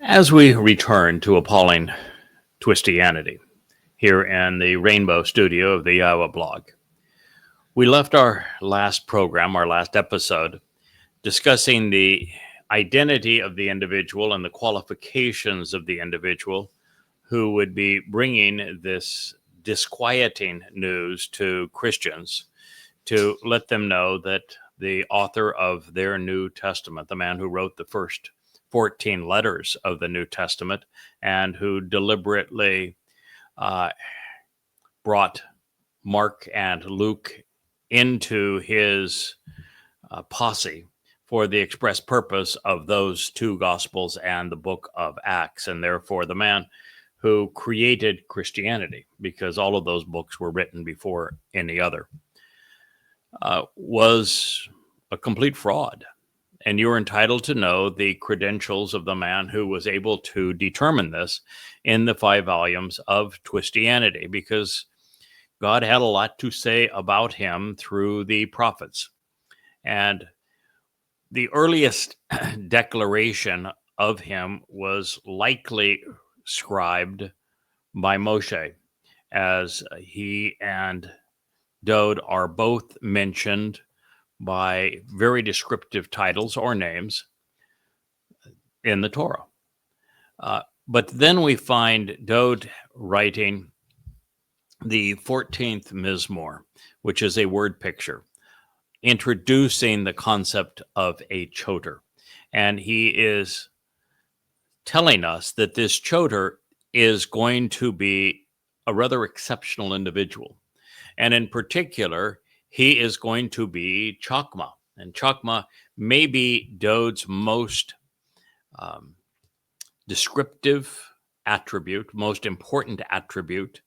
As we return to Appalling Twistianity here in the Rainbow Studio of the YAHOWAH blog, we left our last program, our last episode, discussing the identity of the individual and the qualifications of the individual who would be bringing this disquieting news to Christians to let them know that the author of their New Testament, the man who wrote the first 14 letters of the New Testament and who deliberately brought Mark and Luke into his posse for the express purpose of those two Gospels and the book of Acts, and therefore the man who created Christianity, because all of those books were written before any other, was a complete fraud. And you're entitled to know the credentials of the man who was able to determine this in the 5 volumes of Twistianity, because God had a lot to say about him through the prophets. And the earliest declaration of him was likely scribed by Moshe, as he and Dode are both mentioned by very descriptive titles or names in the Torah. But then we find Dode writing the 14th Mizmor, which is a word picture, introducing the concept of a choter. And he is telling us that this choter is going to be a rather exceptional individual. And in particular, he is going to be Chokmah. And Chokmah may be Dode's most descriptive attribute, most important attribute,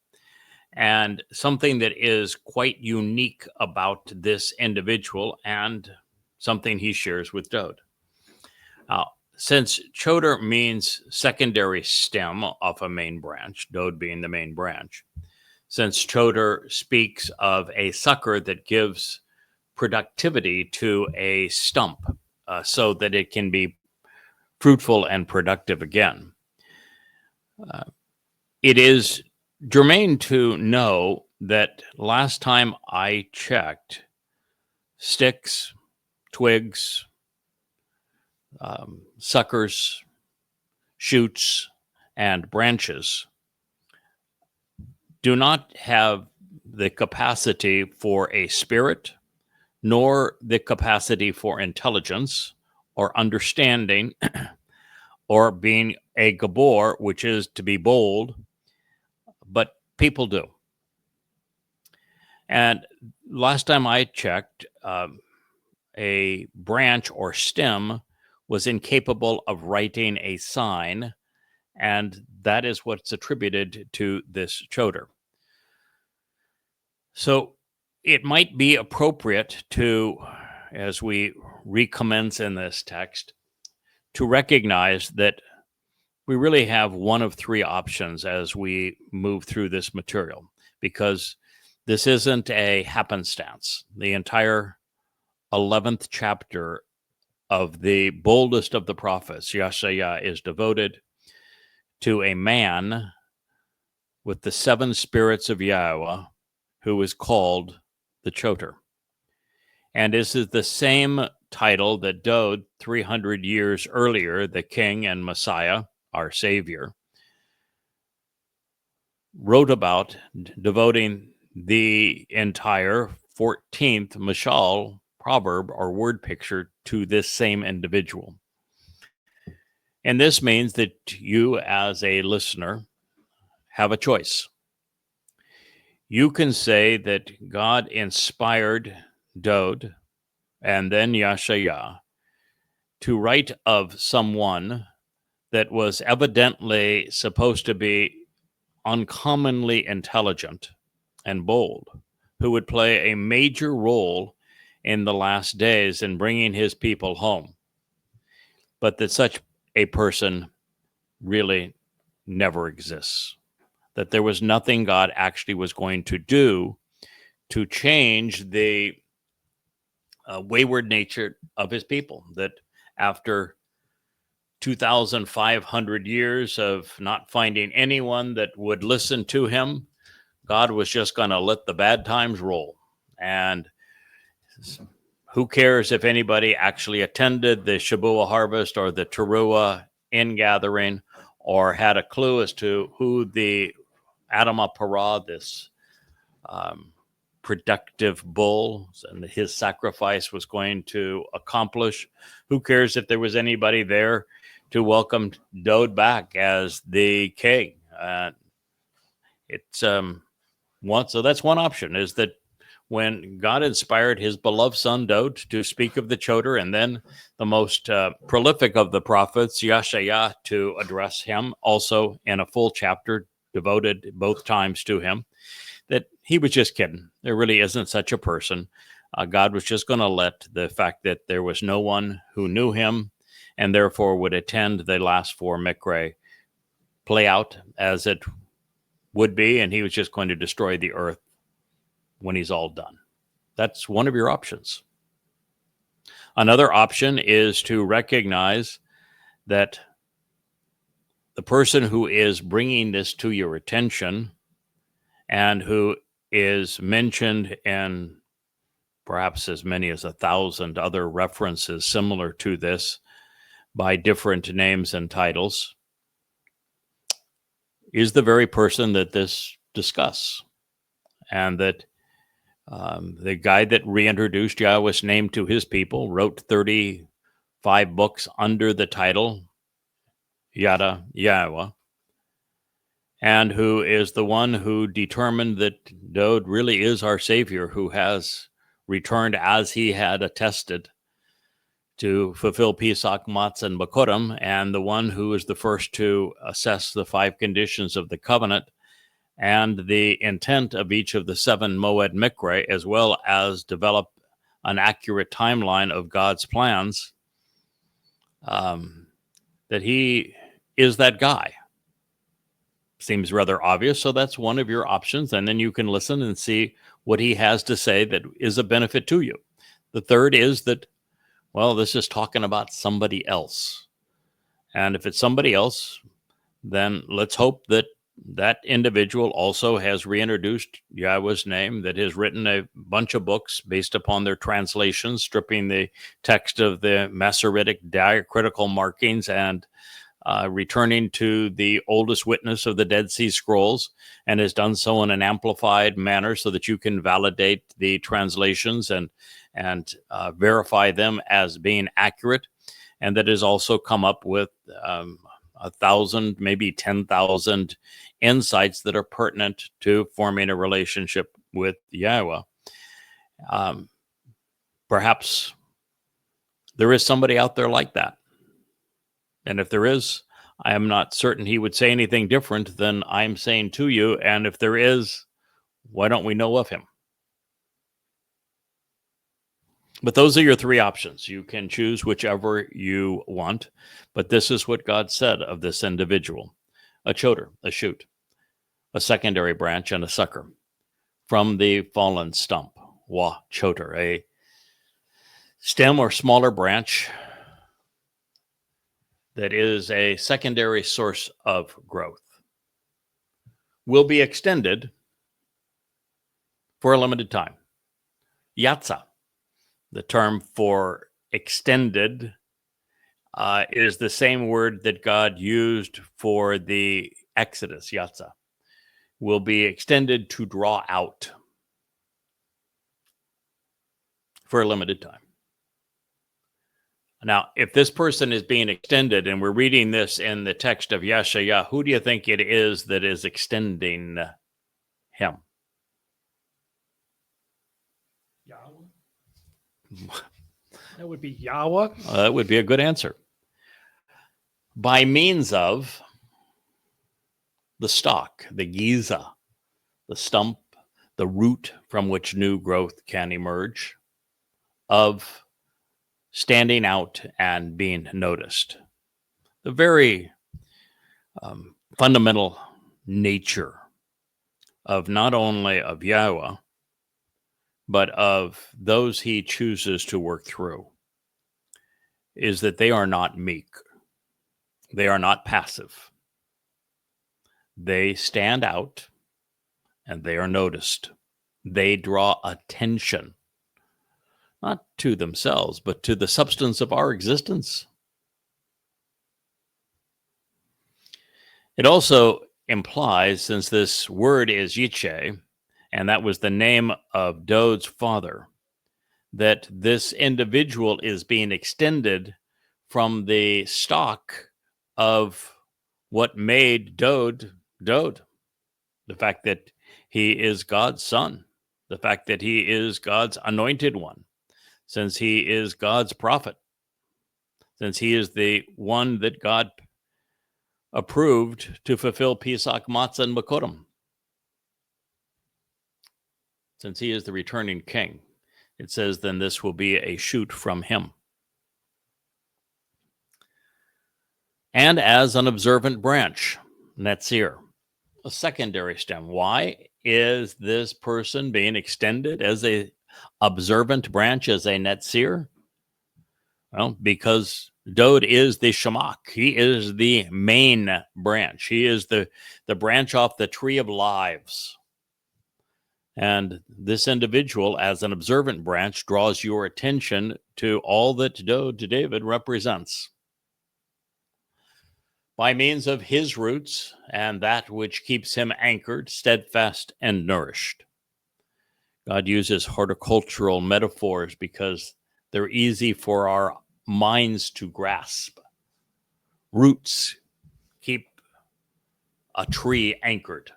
and something that is quite unique about this individual and something he shares with Dode. Since choter means secondary stem of a main branch, Dode being the main branch, since choter speaks of a sucker that gives productivity to a stump so that it can be fruitful and productive again. It is germane to know that last time I checked, sticks, twigs, suckers, shoots, and branches do not have the capacity for a spirit, nor the capacity for intelligence or understanding or being a gabor, which is to be bold, but people do. And last time I checked, a branch or stem was incapable of writing a sign, and that is what's attributed to this choter. So it might be appropriate to, as we recommence in this text, to recognize that we really have one of 3 options as we move through this material, because this isn't a happenstance. The entire 11th chapter of the boldest of the prophets, Yahowah, is devoted to a man with the 7 spirits of YAHOWAH who is called the choter. And this is the same title that Dode, 300 years earlier, the king and Messiah, our Savior, wrote about, devoting the entire 14th mashal, proverb, or word picture to this same individual. And this means that you, as a listener, have a choice. You can say that God inspired Dode and then Yahowah to write of someone that was evidently supposed to be uncommonly intelligent and bold, who would play a major role in the last days in bringing his people home, but that such a person really never exists, that there was nothing God actually was going to do to change the wayward nature of his people, that after 2,500 years of not finding anyone that would listen to him, God was just going to let the bad times roll. And who cares if anybody actually attended the Shabuah harvest or the Towrah ingathering or had a clue as to who the Adamah Parah, this productive bull, and his sacrifice was going to accomplish. Who cares if there was anybody there to welcome Dowd back as the king? So that's one option, is that when God inspired his beloved son Dowd to speak of the Towrah, and then the most prolific of the prophets, Yeshayah, to address him, also in a full chapter devoted both times to him, that he was just kidding. There really isn't such a person. God was just going to let the fact that there was no one who knew him and therefore would attend the last four Mikre play out as it would be, and he was just going to destroy the earth when he's all done. That's one of your options. Another option is to recognize that the person who is bringing this to your attention and who is mentioned in perhaps as many as 1,000 other references similar to this by different names and titles, is the very person that this discuss. And that the guy that reintroduced Yahweh's name to his people wrote 35 books under the title Yada Yahowah, and who is the one who determined that Dowd really is our Savior, who has returned as he had attested to fulfill Pesach, Matzah, and Bakurim, and the one who is the first to assess the 5 conditions of the covenant and the intent of each of the 7 Moed Mikre, as well as develop an accurate timeline of God's plans, that he is that guy. Seems rather obvious, so that's one of your options, and then you can listen and see what he has to say that is a benefit to you. The third is that, well, this is talking about somebody else. And if it's somebody else, then let's hope that that individual also has reintroduced Yahweh's name, that has written a bunch of books based upon their translations, stripping the text of the Masoretic diacritical markings and returning to the oldest witness of the Dead Sea Scrolls, and has done so in an amplified manner so that you can validate the translations and verify them as being accurate, and that has also come up with 1,000, maybe 10,000 insights that are pertinent to forming a relationship with Yahweh. Perhaps there is somebody out there like that. And if there is, I am not certain he would say anything different than I'm saying to you. And if there is, why don't we know of him? But those are your 3 options. You can choose whichever you want. But this is what God said of this individual: a choder, a shoot, a secondary branch, and a sucker from the fallen stump. Choder, a stem or smaller branch that is a secondary source of growth, will be extended for a limited time. Yatsa, the term for extended, is the same word that God used for the Exodus. Yatsa will be extended to draw out for a limited time. Now, if this person is being extended, and we're reading this in the text of Yeshayah, who do you think it is that is extending him? Yahweh. That would be Yahweh. That would be a good answer. By means of the stalk, the giza, the stump, the root from which new growth can emerge, of standing out and being noticed. The very fundamental nature of not only of Yahweh, but of those he chooses to work through, is that they are not meek. They are not passive. They stand out and they are noticed. They draw attention, not to themselves, but to the substance of our existence. It also implies, since this word is Yiche, and that was the name of Dod's father, that this individual is being extended from the stock of what made Dod. The fact that he is God's son, the fact that he is God's anointed one, since he is God's prophet, since he is the one that God approved to fulfill Pesach, Matzah, and Makotim. Since he is the returning king, it says then this will be a shoot from him. And as an observant branch, Netzir, a secondary stem. Why is this person being extended as a observant branch, as a Netzir? Well, because Dod is the Shamak. He is the main branch. He is the branch off the tree of lives. And this individual, as an observant branch, draws your attention to all that Dod, David, represents. By means of his roots and that which keeps him anchored, steadfast, and nourished. God uses horticultural metaphors because they're easy for our minds to grasp. Roots keep a tree anchored.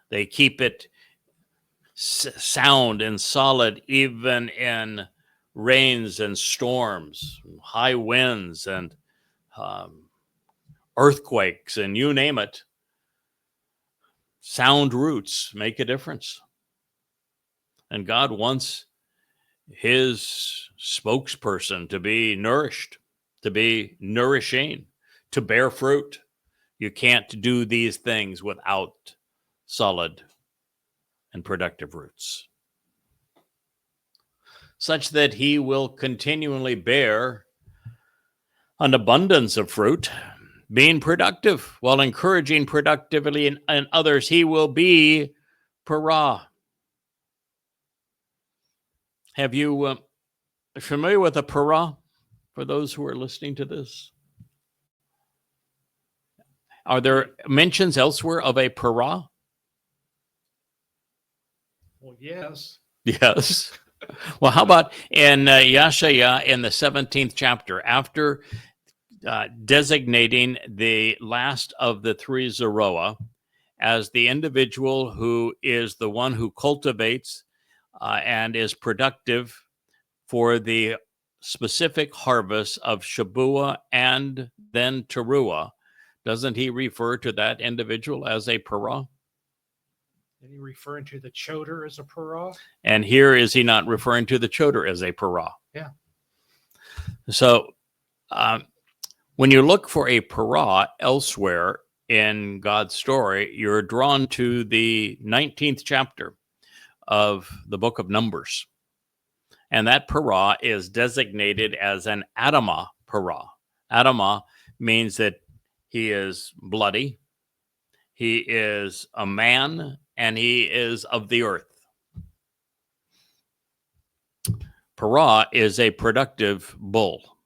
They keep it sound and solid even in rains and storms, high winds and earthquakes, and you name it. Sound roots make a difference. And God wants his spokesperson to be nourished, to be nourishing, to bear fruit. You can't do these things without solid and productive roots, such that he will continually bear an abundance of fruit, being productive while encouraging productivity in others. He will be Torah. Have you familiar with a Torah for those who are listening to this? Are there mentions elsewhere of a Torah? Well, yes. Yes. Well, how about in Yeshaya in the 17th chapter, after designating the last of the three Zeroah as the individual who is the one who cultivates and is productive for the specific harvest of Shabuah and then Teruah, doesn't he refer to that individual as a Parah? Is he referring to the choder as a parah? And here is he not referring to the choder as a Parah? Yeah. So when you look for a Parah elsewhere in God's story, you're drawn to the 19th chapter of the book of Numbers. And that Parah is designated as an Adamah Parah. Adamah means that he is bloody, he is a man, and he is of the earth. Parah is a productive bull.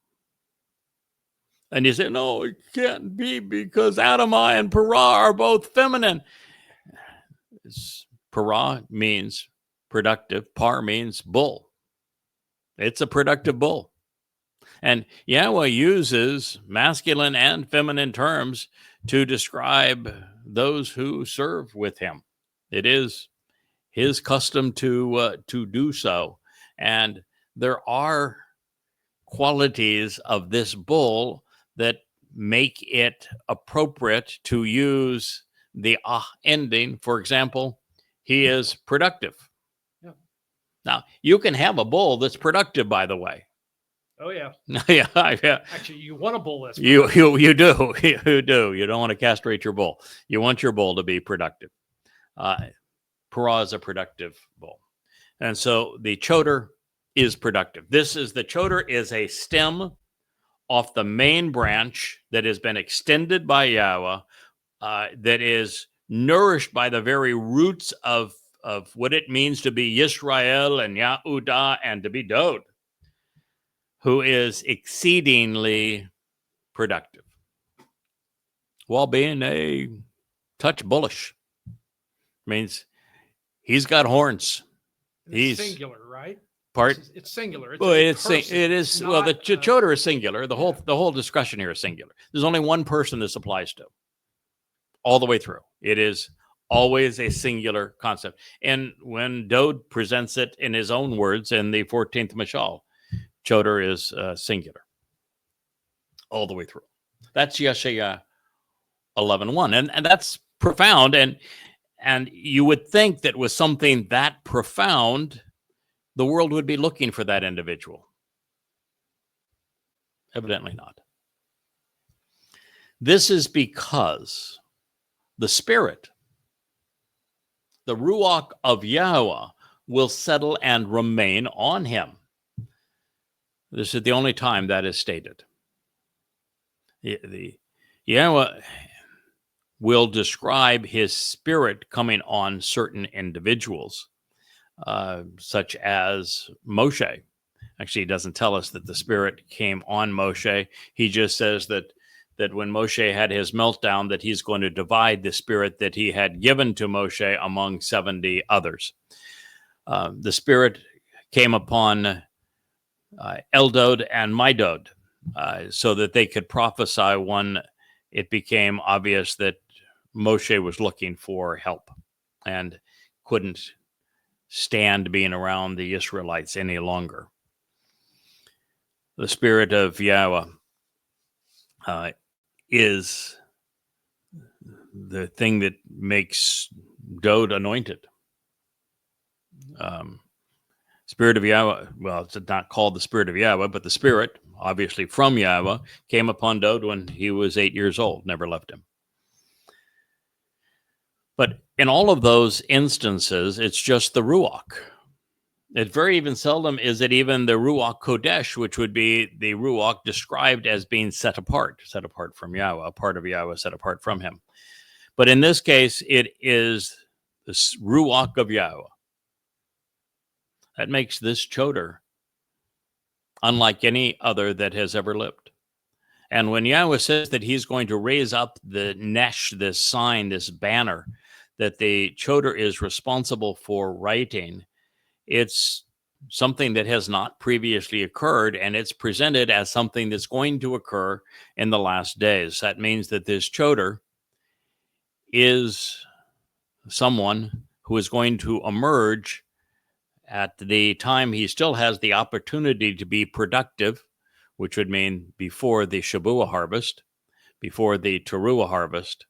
And you say, no, it can't be because Adamah and Parah are both feminine. Parah means productive. Par means bull. It's a productive bull. And Yahweh uses masculine and feminine terms to describe those who serve with him. It is his custom to do so. And there are qualities of this bull that make it appropriate to use the ending. For example, he is productive. Yeah. Now, you can have a bull that's productive, by the way. Oh, yeah. Yeah. Actually, you want a bull that's you do. You do. You don't want to castrate your bull. You want your bull to be productive. Parah is a productive bull. And so the choder is productive. The choder is a stem off the main branch that has been extended by Yahweh, that is nourished by the very roots of what it means to be Yisrael and Yahudah and to be Dod, who is exceedingly productive, while being a touch bullish. Means he's got horns. It's singular, right? Part. It's singular. It's Well, a it is. not, Well, the Towrah is singular. The whole discussion here is singular. There's only one person this applies to, all the way through. It is always a singular concept. And when Dod presents it in his own words in the 14th Mashal, Towrah is singular, all the way through. That's Yeshaya 11:1, and that's profound. And you would think that with something that profound, the world would be looking for that individual. Evidently not. This is because the Spirit, the Ruach of Yahowah, will settle and remain on him. This is the only time that is stated. The Yahowah will describe his Spirit coming on certain individuals, such as Moshe. Actually, he doesn't tell us that the Spirit came on Moshe. He just says that when Moshe had his meltdown, that he's going to divide the Spirit that he had given to Moshe among 70 others. The Spirit came upon Eldod and Midod, so that they could prophesy when it became obvious that Moshe was looking for help and couldn't stand being around the Israelites any longer. The Spirit of Yahweh is the thing that makes Dod anointed. Spirit of Yahweh, well, it's not called the Spirit of Yahweh, but the Spirit, obviously from Yahweh, came upon Dod when he was 8 years old, never left him. But in all of those instances, it's just the Ruach. It very even seldom is it even the Ruach Kodesh, which would be the Ruach described as being set apart from Yahweh, a part of Yahweh set apart from him. But in this case, it is the Ruach of Yahweh. That makes this Towrah unlike any other that has ever lived. And when Yahweh says that he's going to raise up the Nesh, this sign, this banner, that the Towrah is responsible for writing, it's something that has not previously occurred, and it's presented as something that's going to occur in the last days. That means that this Towrah is someone who is going to emerge at the time he still has the opportunity to be productive, which would mean before the Shabuah harvest, before the Teruah harvest,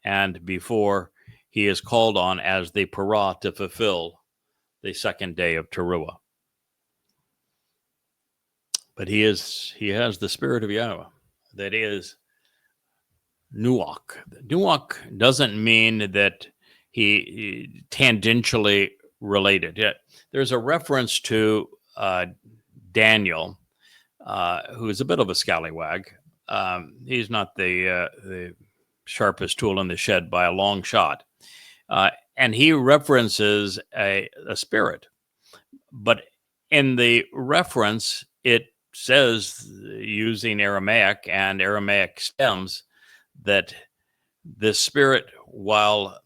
and before he is called on as the Parah to fulfill the second day of Teruah. But he has the Spirit of Yahweh. That is Nuach. Nuach doesn't mean that he tangentially related. Yet there's a reference to Daniel, who is a bit of a scallywag. He's not the sharpest tool in the shed by a long shot. And he references a spirit. But in the reference, it says, using Aramaic and Aramaic stems, that the spirit, while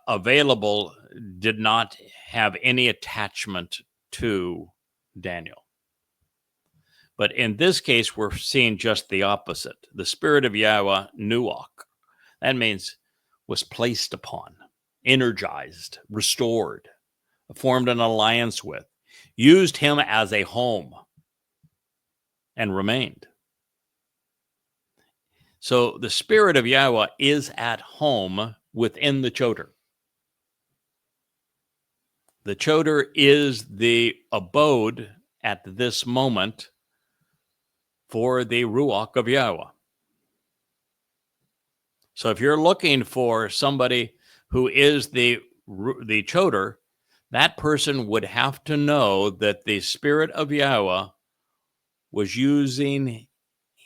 available, did not have any attachment to Daniel. But in this case, we're seeing just the opposite. The Spirit of Yahweh, Nuach, that means was placed upon, energized, restored, formed an alliance with, used him as a home, and remained. So the Spirit of Yahweh is at home within the Towrah. The Towrah is the abode at this moment for the Ruach of Yahweh. So if you're looking for somebody who is the Towrah, that person would have to know that the Spirit of Yahweh was using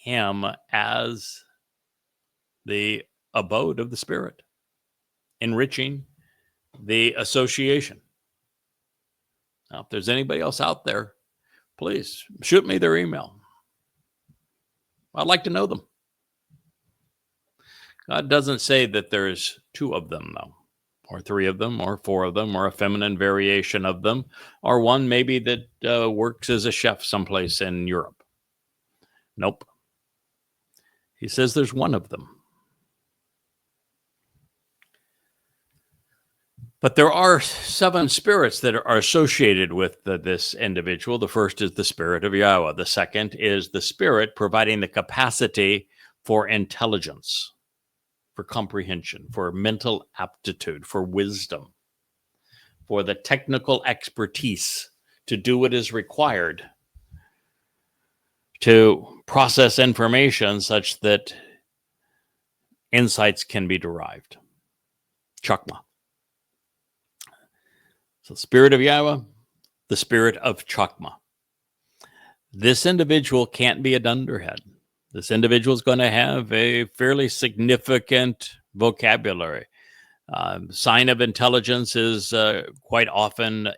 him as the abode of the Spirit, enriching the association. Now, if there's anybody else out there, please shoot me their email. I'd like to know them. God doesn't say that there's two of them, though, or three of them, or four of them, or a feminine variation of them, or one maybe that works as a chef someplace in Europe. Nope. He says there's one of them. But there are 7 spirits that are associated with this individual. The first is the Spirit of Yahowah. The second is the Spirit providing the capacity for intelligence, for comprehension, for mental aptitude, for wisdom, for the technical expertise to do what is required to process information such that insights can be derived. Chakma. So, Spirit of Yahowah, the Spirit of Chakma. This individual can't be a dunderhead. This individual is going to have a fairly significant vocabulary. Sign of intelligence is quite often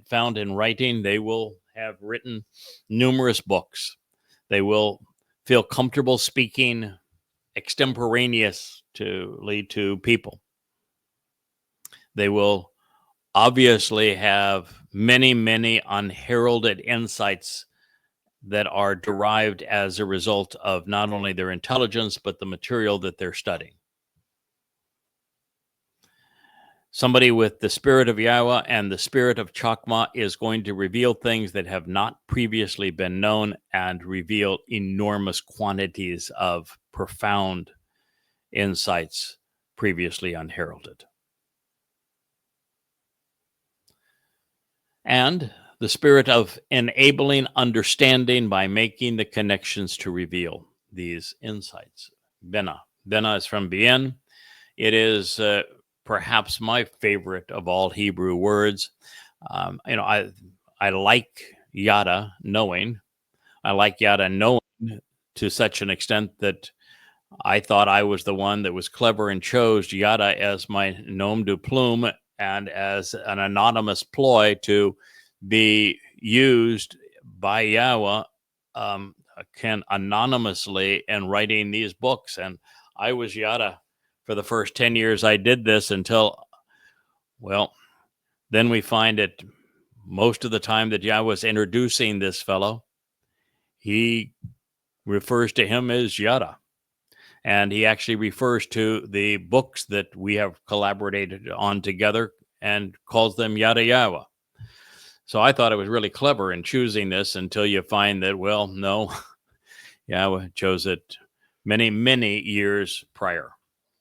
found in writing. They will have written numerous books. They will feel comfortable speaking extemporaneously to people. They will obviously have many, many unheralded insights that are derived as a result of not only their intelligence, but the material that they're studying. Somebody with the Spirit of Yahowah and the Spirit of Chakma is going to reveal things that have not previously been known and reveal enormous quantities of profound insights previously unheralded. And the Spirit of enabling understanding by making the connections to reveal these insights. Bina. Bina is from Bien. It is perhaps my favorite of all Hebrew words. I like Yada, knowing. I like Yada knowing to such an extent that I thought I was the one that was clever and chose Yada as my nom de plume and as an anonymous ploy to be used by Yahowah can anonymously in writing these books. And I was Yada for the first 10 years I did this until, well, then we find that most of the time that Yahowah was introducing this fellow, he refers to him as Yada. And he actually refers to the books that we have collaborated on together and calls them Yada Yahowah. So I thought it was really clever in choosing this until you find that, well, no, Yahowah chose it many, many years prior.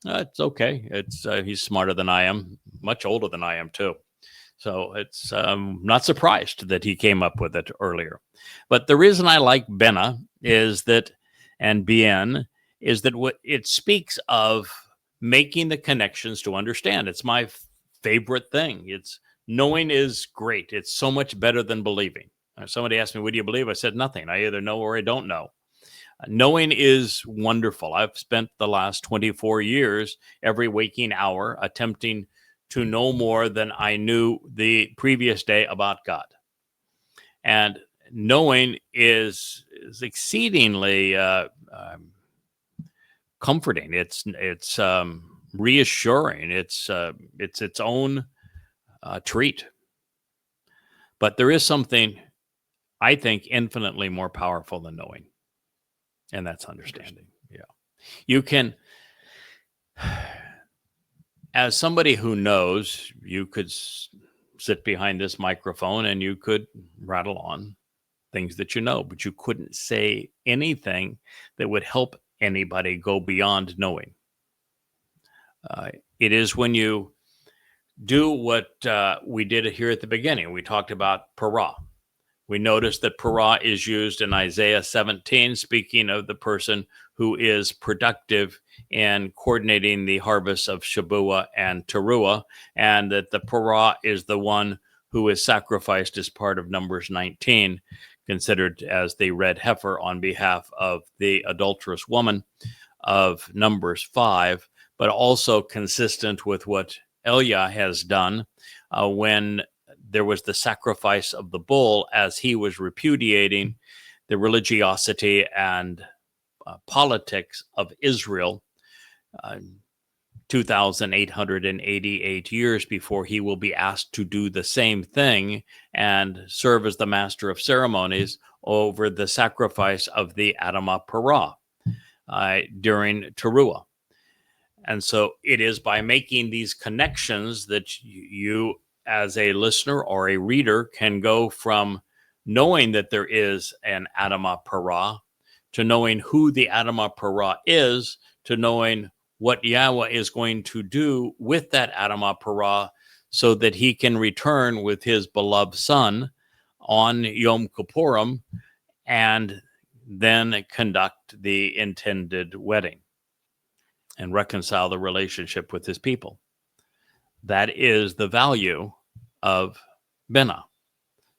It's okay. He's smarter than I am, much older than I am too. So it's not surprised that he came up with it earlier. But the reason I like Bina is that, and Bien, is that what it speaks of making the connections to understand. It's my favorite thing. It's knowing is great. It's so much better than believing. Somebody asked me, what do you believe? I said, nothing. I either know or I don't know. Knowing is wonderful. I've spent the last 24 years, every waking hour, attempting to know more than I knew the previous day about God. And knowing is exceedingly comforting. It's reassuring. It's its own treat. But there is something, I think, infinitely more powerful than knowing. And that's understanding. Yeah. You can, as somebody who knows, you could sit behind this microphone and you could rattle on things that you know, but you couldn't say anything that would help anybody go beyond knowing. It is when you do what we did here at the beginning. We talked about Parah. We noticed that Parah is used in Isaiah 17, speaking of the person who is productive in coordinating the harvest of Shabuah and Teruah, and that the Parah is the one who is sacrificed as part of Numbers 19, considered as the red heifer on behalf of the adulterous woman of Numbers 5, but also consistent with what Elia has done when there was the sacrifice of the bull, as he was repudiating the religiosity and politics of Israel 2,888 years before he will be asked to do the same thing and serve as the master of ceremonies over the sacrifice of the Adamah Parah during Towrah. And so it is by making these connections that you, as a listener or a reader, can go from knowing that there is an Adamah Parah to knowing who the Adamah Parah is, to knowing what Yahweh is going to do with that Adamah Parah so that he can return with his beloved son on Yom Kippurim and then conduct the intended wedding and reconcile the relationship with his people. That is the value of Binah.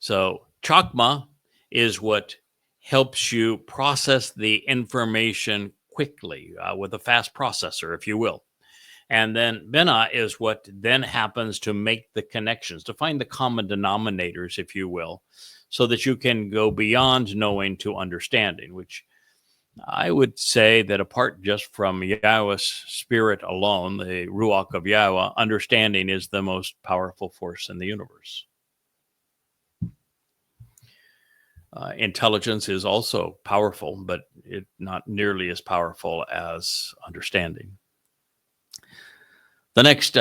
So Chokmah is what helps you process the information quickly with a fast processor, if you will. And then Binah is what then happens to make the connections, to find the common denominators, if you will, so that you can go beyond knowing to understanding, which I would say that apart just from Yahweh's spirit alone, the Ruach of Yahweh, understanding is the most powerful force in the universe. Intelligence is also powerful, but not nearly as powerful as understanding. The next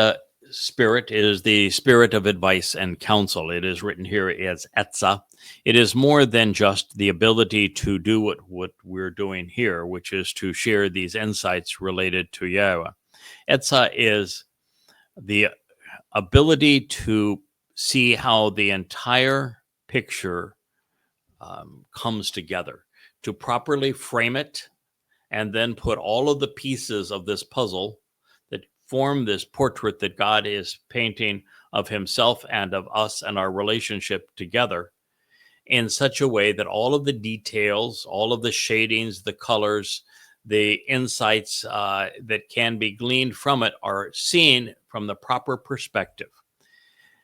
spirit is the spirit of advice and counsel. It is written here as Etzah. It is more than just the ability to do what we're doing here, which is to share these insights related to Yahweh. Etzah is the ability to see how the entire picture comes together, to properly frame it, and then put all of the pieces of this puzzle that form this portrait that God is painting of himself and of us and our relationship together in such a way that all of the details, all of the shadings, the colors, the insights that can be gleaned from it are seen from the proper perspective.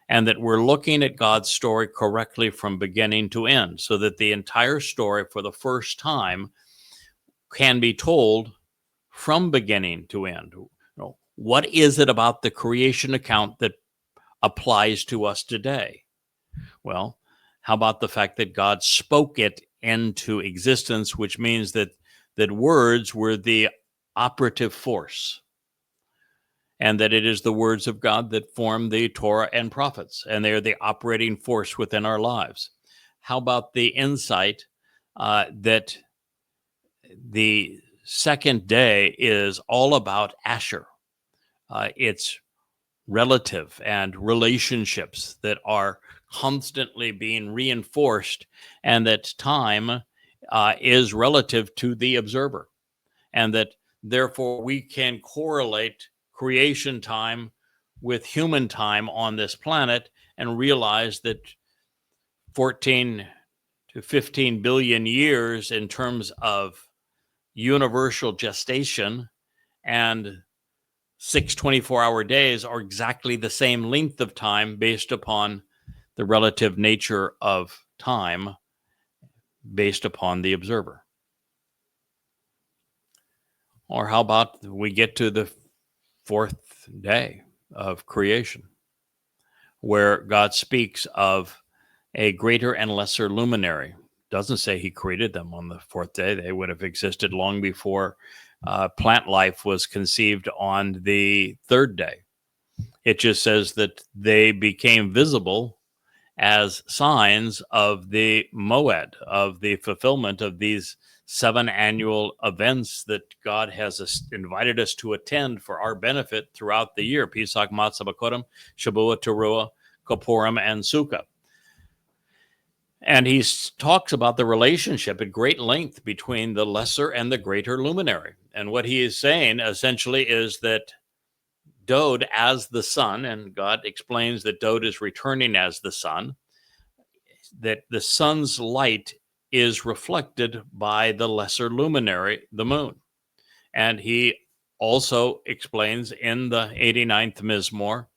And that we're looking at God's story correctly from beginning to end, so that the entire story for the first time can be told from beginning to end. You know, what is it about the creation account that applies to us today? Well, how about the fact that God spoke it into existence, which means that words were the operative force, and that it is the words of God that form the Torah and prophets, and they are the operating force within our lives. How about the insight that the second day is all about Asher? It's relative and relationships that are constantly being reinforced, and that time is relative to the observer, and that therefore we can correlate creation time with human time on this planet and realize that 14 to 15 billion years in terms of universal gestation and 6 24-hour days are exactly the same length of time based upon the relative nature of time based upon the observer. Or how about we get to the fourth day of creation, where God speaks of a greater and lesser luminary. Doesn't say he created them on the fourth day. They would have existed long before plant life was conceived on the third day. It just says that they became visible as signs of the moed, of the fulfillment of these 7 annual events that God has invited us to attend for our benefit throughout the year: Pesach, Matzah, Bakodim, Shabuah, Towrah, Kippurim, and Sukkah. And he talks about the relationship at great length between the lesser and the greater luminary. And what he is saying essentially is that Dod as the sun, and God explains that Dod is returning as the sun, that the sun's light is reflected by the lesser luminary, the moon. And he also explains in the 89th Mizmor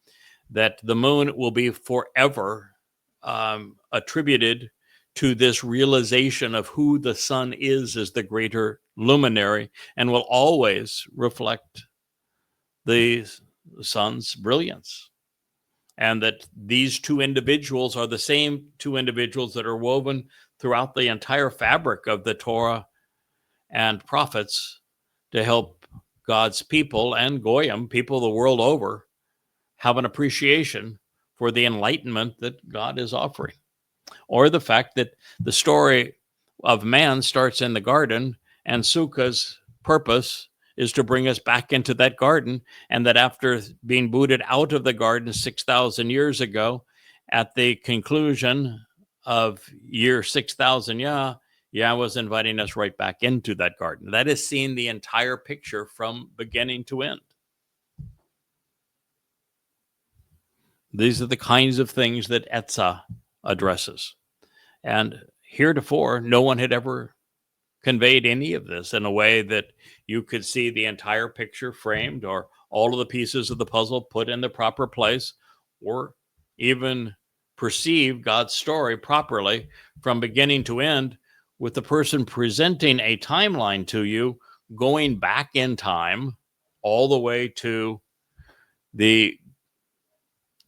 that the moon will be forever attributed to this realization of who the sun is as the greater luminary, and will always reflect the sun's brilliance. And that these two individuals are the same two individuals that are woven throughout the entire fabric of the Torah and prophets to help God's people and Goyim, people the world over, have an appreciation for the enlightenment that God is offering. Or the fact that the story of man starts in the garden, and Sukkah's purpose is to bring us back into that garden, and that after being booted out of the garden 6,000 years ago, at the conclusion of year 6,000 Yahweh is inviting us right back into that garden. That is seeing the entire picture from beginning to end. These are the kinds of things that Etzah addresses. And heretofore, no one had ever conveyed any of this in a way that you could see the entire picture framed, or all of the pieces of the puzzle put in the proper place, or even perceive God's story properly from beginning to end, with the person presenting a timeline to you going back in time all the way to the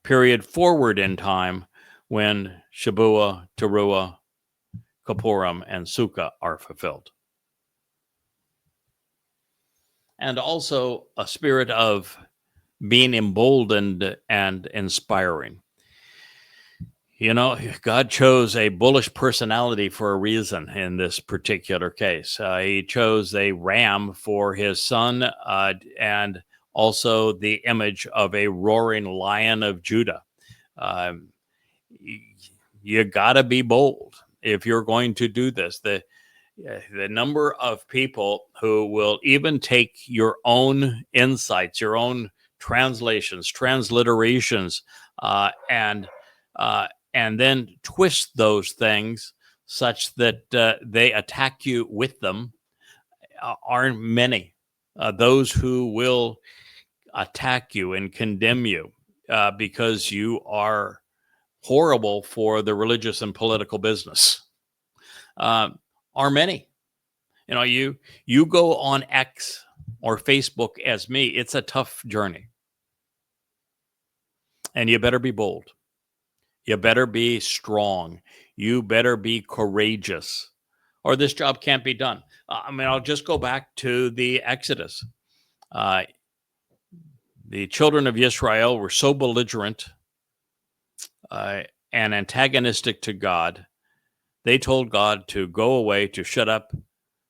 period forward in time when Shabuah, Towrah, Kippurim, and Sukkah are fulfilled. And also a spirit of being emboldened and inspiring. You know, God chose a bullish personality for a reason in this particular case. He chose a ram for his son, and also the image of a roaring lion of Judah. You got to be bold if you're going to do this. The number of people who will even take your own insights, your own translations, transliterations, and then twist those things such that they attack you with them aren't many. Those who will attack you and condemn you because you are horrible for the religious and political business are many. You know, you go on X or Facebook as me, it's a tough journey. And you better be bold. You better be strong. You better be courageous, or this job can't be done. I'll just go back to the Exodus. The children of Israel were so belligerent and antagonistic to God. They told God to go away, to shut up.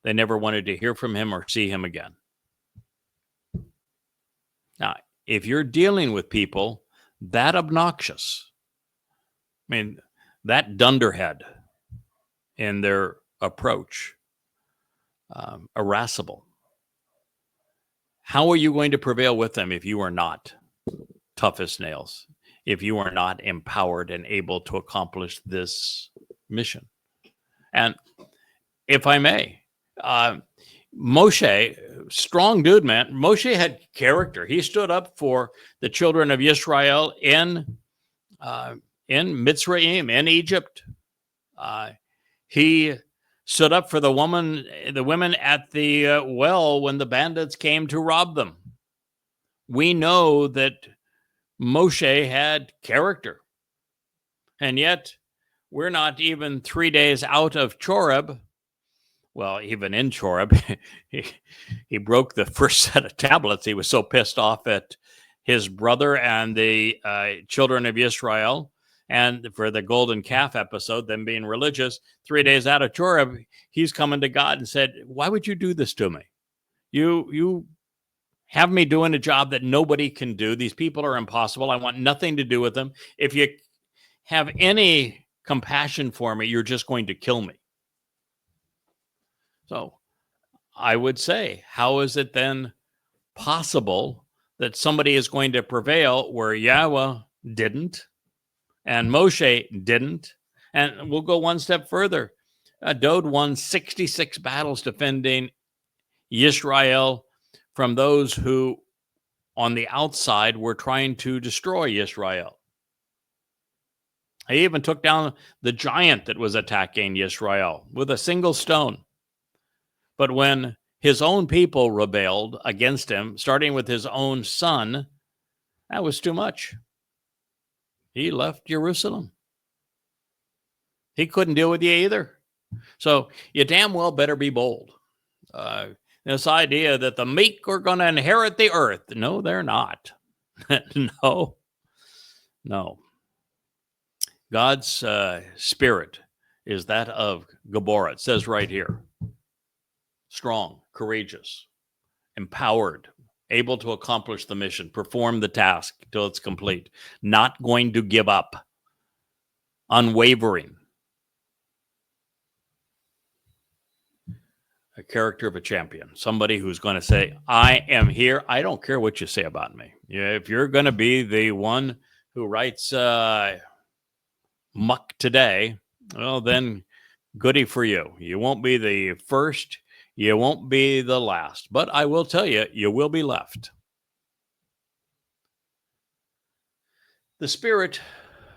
They never wanted to hear from him or see him again. Now, if you're dealing with people that obnoxious, that dunderhead in their approach, irascible, how are you going to prevail with them if you are not tough as nails, if you are not empowered and able to accomplish this mission? And if I may, Moshe, strong dude, man. Moshe had character. He stood up for the children of Israel in Mitzrayim, in Egypt. He stood up for the women at the well when the bandits came to rob them. We know that Moshe had character. And yet, we're not even 3 days out of Choreb. Well, even in Choreb, he broke the first set of tablets. He was so pissed off at his brother and the children of Israel, and for the golden calf episode, them being religious. 3 days out of Choreb, he's coming to God and said, "Why would you do this to me? You have me doing a job that nobody can do. These people are impossible. I want nothing to do with them. If you have any compassion for me, you're just going to kill me." So I would say, how is it then possible that somebody is going to prevail where Yahweh didn't and Moshe didn't? And we'll go one step further. Dowd won 66 battles defending Yisrael from those who, on the outside, were trying to destroy Yisrael. He even took down the giant that was attacking Yisrael with a single stone. But when his own people rebelled against him, starting with his own son, that was too much. He left Jerusalem. He couldn't deal with you either. So you damn well better be bold. This idea that the meek are going to inherit the earth. No, they're not. No. God's spirit is that of Gabor. It says right here, strong, courageous, empowered, able to accomplish the mission, perform the task till it's complete, not going to give up, unwavering. A character of a champion, somebody who's going to say, I am here. I don't care what you say about me. If you're going to be the one who writes muck today, well, then goody for you. You won't be the first. You won't be the last. But I will tell you, you will be left. The spirit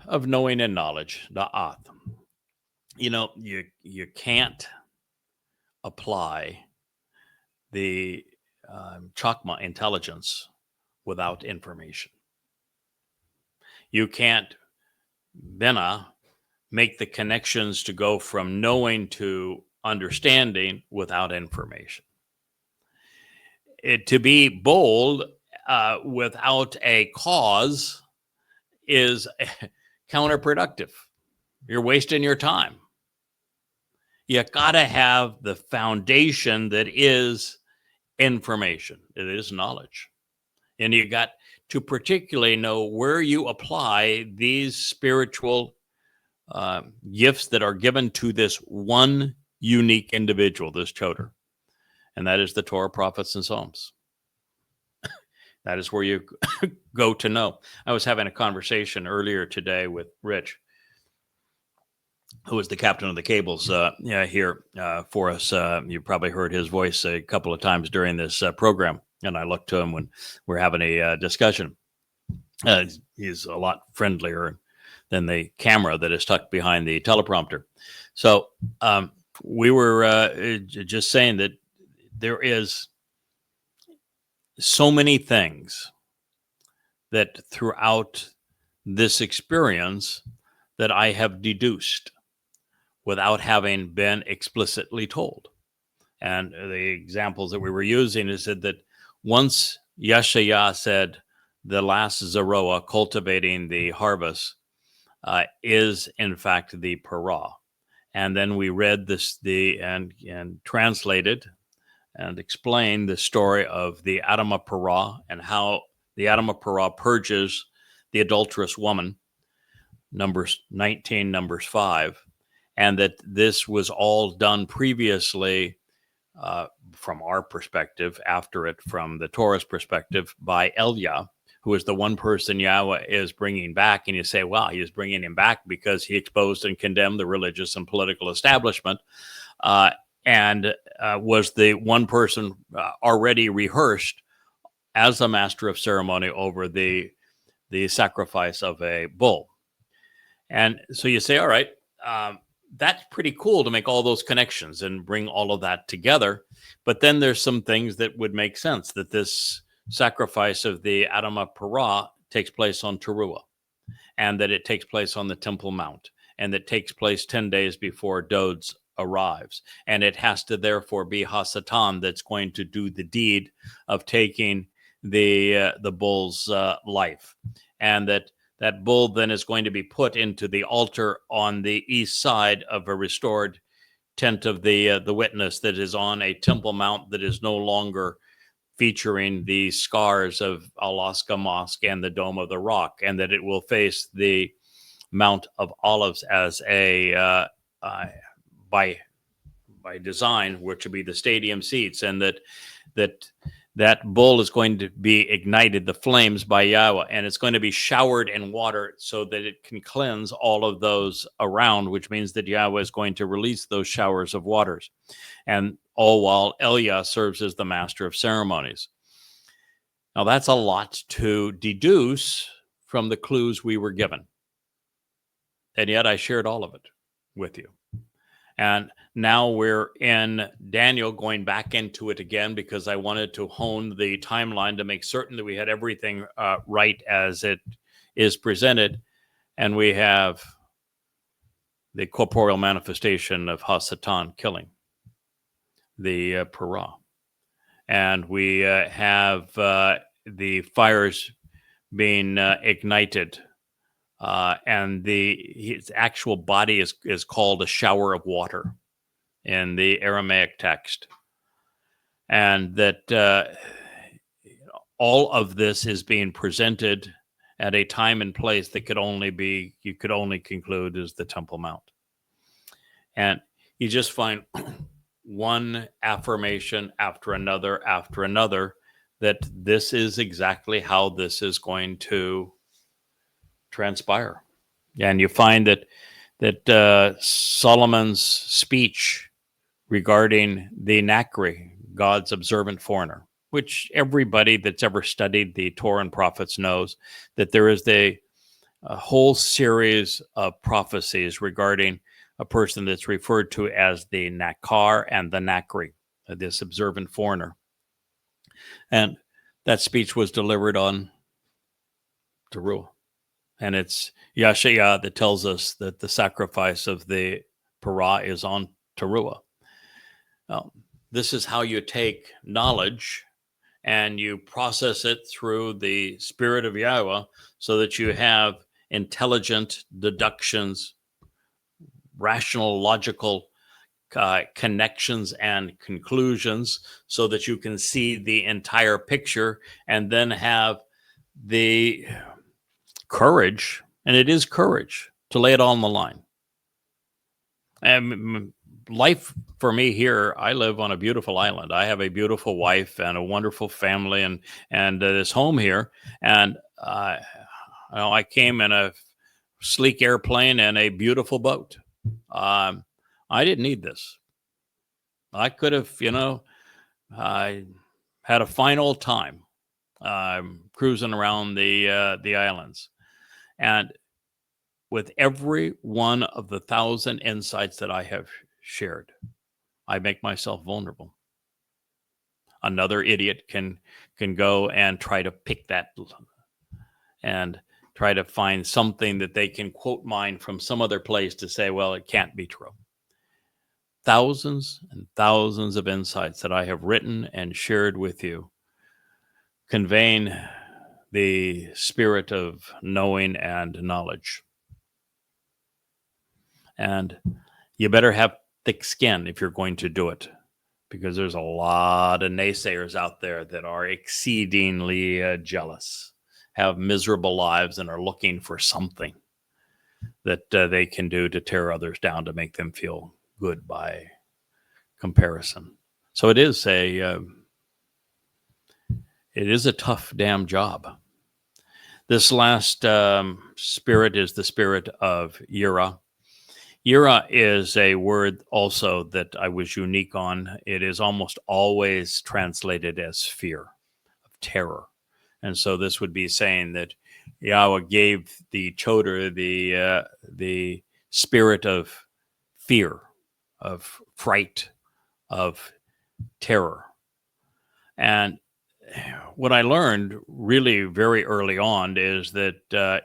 of knowing and knowledge, da'ath. You can't apply the chakma intelligence without information. You can't make the connections to go from knowing to understanding without information. To be bold without a cause is counterproductive. You're wasting your time. You got to have the foundation that is information. It is knowledge. And you got to particularly know where you apply these spiritual gifts that are given to this one unique individual, this Towrah. And that is the Torah, prophets, and Psalms. That is where you go to know. I was having a conversation earlier today with Rich, who was the captain of the cables here for us. You probably heard his voice a couple of times during this program. And I looked to him when we're having a discussion. He's a lot friendlier than the camera that is tucked behind the teleprompter. So we were just saying that there is so many things that throughout this experience that I have deduced without having been explicitly told. And the examples that we were using is that once Yeshaya said the last Zeroah, cultivating the harvest, is in fact the parah. And then we read this and translated and explained the story of the Adamah parah and how the Adamah parah purges the adulterous woman, Numbers 19, Numbers 5, and that this was all done previously from our perspective, after it from the Torah's perspective, by Elia, who is the one person Yahweh is bringing back. And you say, well, he is bringing him back because he exposed and condemned the religious and political establishment and was the one person already rehearsed as a master of ceremony over the sacrifice of a bull. And so you say, all right, that's pretty cool to make all those connections and bring all of that together. But then there's some things that would make sense, that this sacrifice of the Adamah parah takes place on Towrah, and that it takes place on the Temple Mount, and that takes place 10 days before Dod's arrives. And it has to therefore be Hasatan that's going to do the deed of taking the bull's life. And that bull then is going to be put into the altar on the east side of a restored tent of the witness that is on a Temple Mount that is no longer featuring the scars of Alaska Mosque and the Dome of the Rock, and that it will face the Mount of Olives as a by design, which would be the stadium seats, and that that bull is going to be ignited, the flames, by Yahweh, and it's going to be showered in water so that it can cleanse all of those around, which means that Yahweh is going to release those showers of waters. And all while Eliah serves as the master of ceremonies. Now, that's a lot to deduce from the clues we were given. And yet I shared all of it with you. And now we're in Daniel, going back into it again because I wanted to hone the timeline to make certain that we had everything right as it is presented. And we have the corporeal manifestation of Hasatan killing the Parah. And we have the fires being ignited. And his actual body is called a shower of water in the Aramaic text. And that all of this is being presented at a time and place that you could only conclude is the Temple Mount. And you just find one affirmation after another that this is exactly how this is going to transpire. And you find that Solomon's speech regarding the Nakri, God's observant foreigner, which everybody that's ever studied the Torah and prophets knows that there is a whole series of prophecies regarding a person that's referred to as the Nakar and the Nakri, this observant foreigner. And that speech was delivered on Towrah. And it's Yashayah that tells us that the sacrifice of the Parah is on Towrah. Now, this is how you take knowledge and you process it through the Spirit of Yahweh so that you have intelligent deductions, rational, logical connections and conclusions so that you can see the entire picture and then have the courage, and it is courage, to lay it all on the line. And life for me here, I live on a beautiful island. I have a beautiful wife and a wonderful family and this home here. And I came in a sleek airplane and a beautiful boat. I didn't need this. I could have, I had a fine old time cruising around the islands. And with every one of the 1,000 insights that I have shared, I make myself vulnerable. Another idiot can go and try to pick that and try to find something that they can quote mine from some other place to say, well, it can't be true. Thousands and thousands of insights that I have written and shared with you, conveying the spirit of knowing and knowledge. And you better have thick skin if you're going to do it, because there's a lot of naysayers out there that are exceedingly jealous, have miserable lives, and are looking for something that they can do to tear others down to make them feel good by comparison. So it is a tough damn job. This last spirit is the spirit of Yirah. Yirah is a word also that I was unique on. It is almost always translated as fear, of terror. And so this would be saying that Yahweh gave the Towrah the spirit of fear, of fright, of terror. And what I learned really very early on is that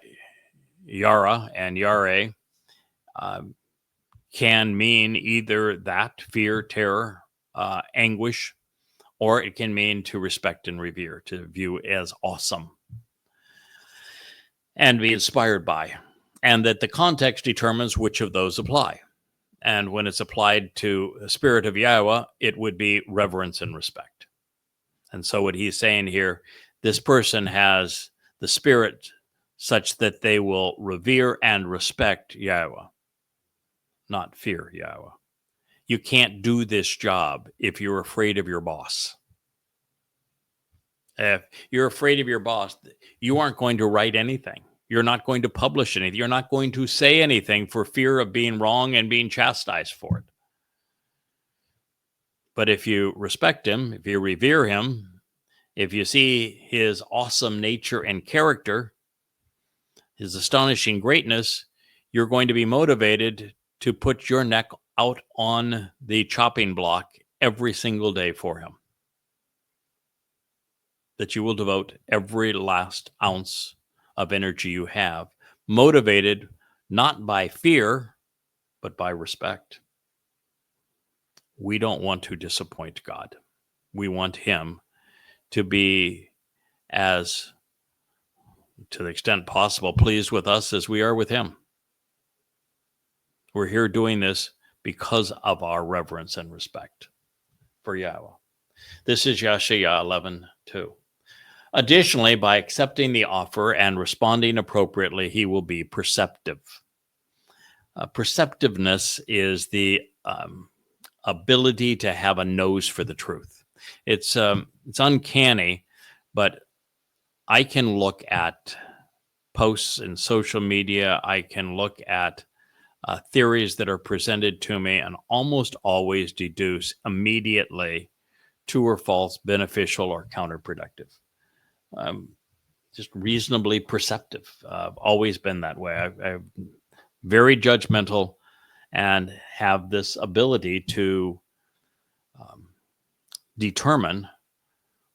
Yara and Yare can mean either that, fear, terror, anguish, or it can mean to respect and revere, to view as awesome and be inspired by. And that the context determines which of those apply. And when it's applied to the spirit of Yahweh, it would be reverence and respect. And so what he's saying here, this person has the spirit such that they will revere and respect Yahweh, not fear Yahweh. You can't do this job if you're afraid of your boss. If you're afraid of your boss, you aren't going to write anything. You're not going to publish anything. You're not going to say anything for fear of being wrong and being chastised for it. But if you respect him, if you revere him, if you see his awesome nature and character, his astonishing greatness, you're going to be motivated to put your neck out on the chopping block every single day for him. That you will devote every last ounce of energy you have, motivated not by fear, but by respect. We don't want to disappoint God. We want him to be, as to the extent possible, pleased with us as we are with him. We're here doing this because of our reverence and respect for Yahweh. This is Yeshaya 11:2. Additionally, by accepting the offer and responding appropriately, he will be perceptive. Perceptiveness is the ability to have a nose for the truth. It's uncanny, but I can look at posts in social media. I can look at theories that are presented to me and almost always deduce immediately true or false, beneficial or counterproductive. Just reasonably perceptive. I've always been that way. I'm very judgmental and have this ability to determine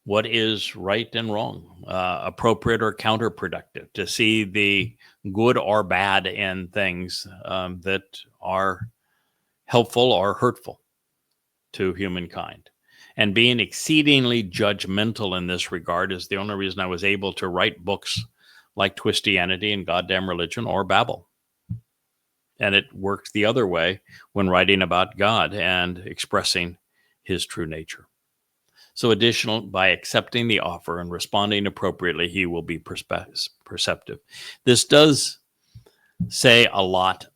what is right and wrong, appropriate or counterproductive, to see the good or bad in things that are helpful or hurtful to humankind. And being exceedingly judgmental in this regard is the only reason I was able to write books like Twistianity and Goddamn Religion or Babel. And it works the other way when writing about God and expressing his true nature. So by accepting the offer and responding appropriately, he will be perceptive. This does say a lot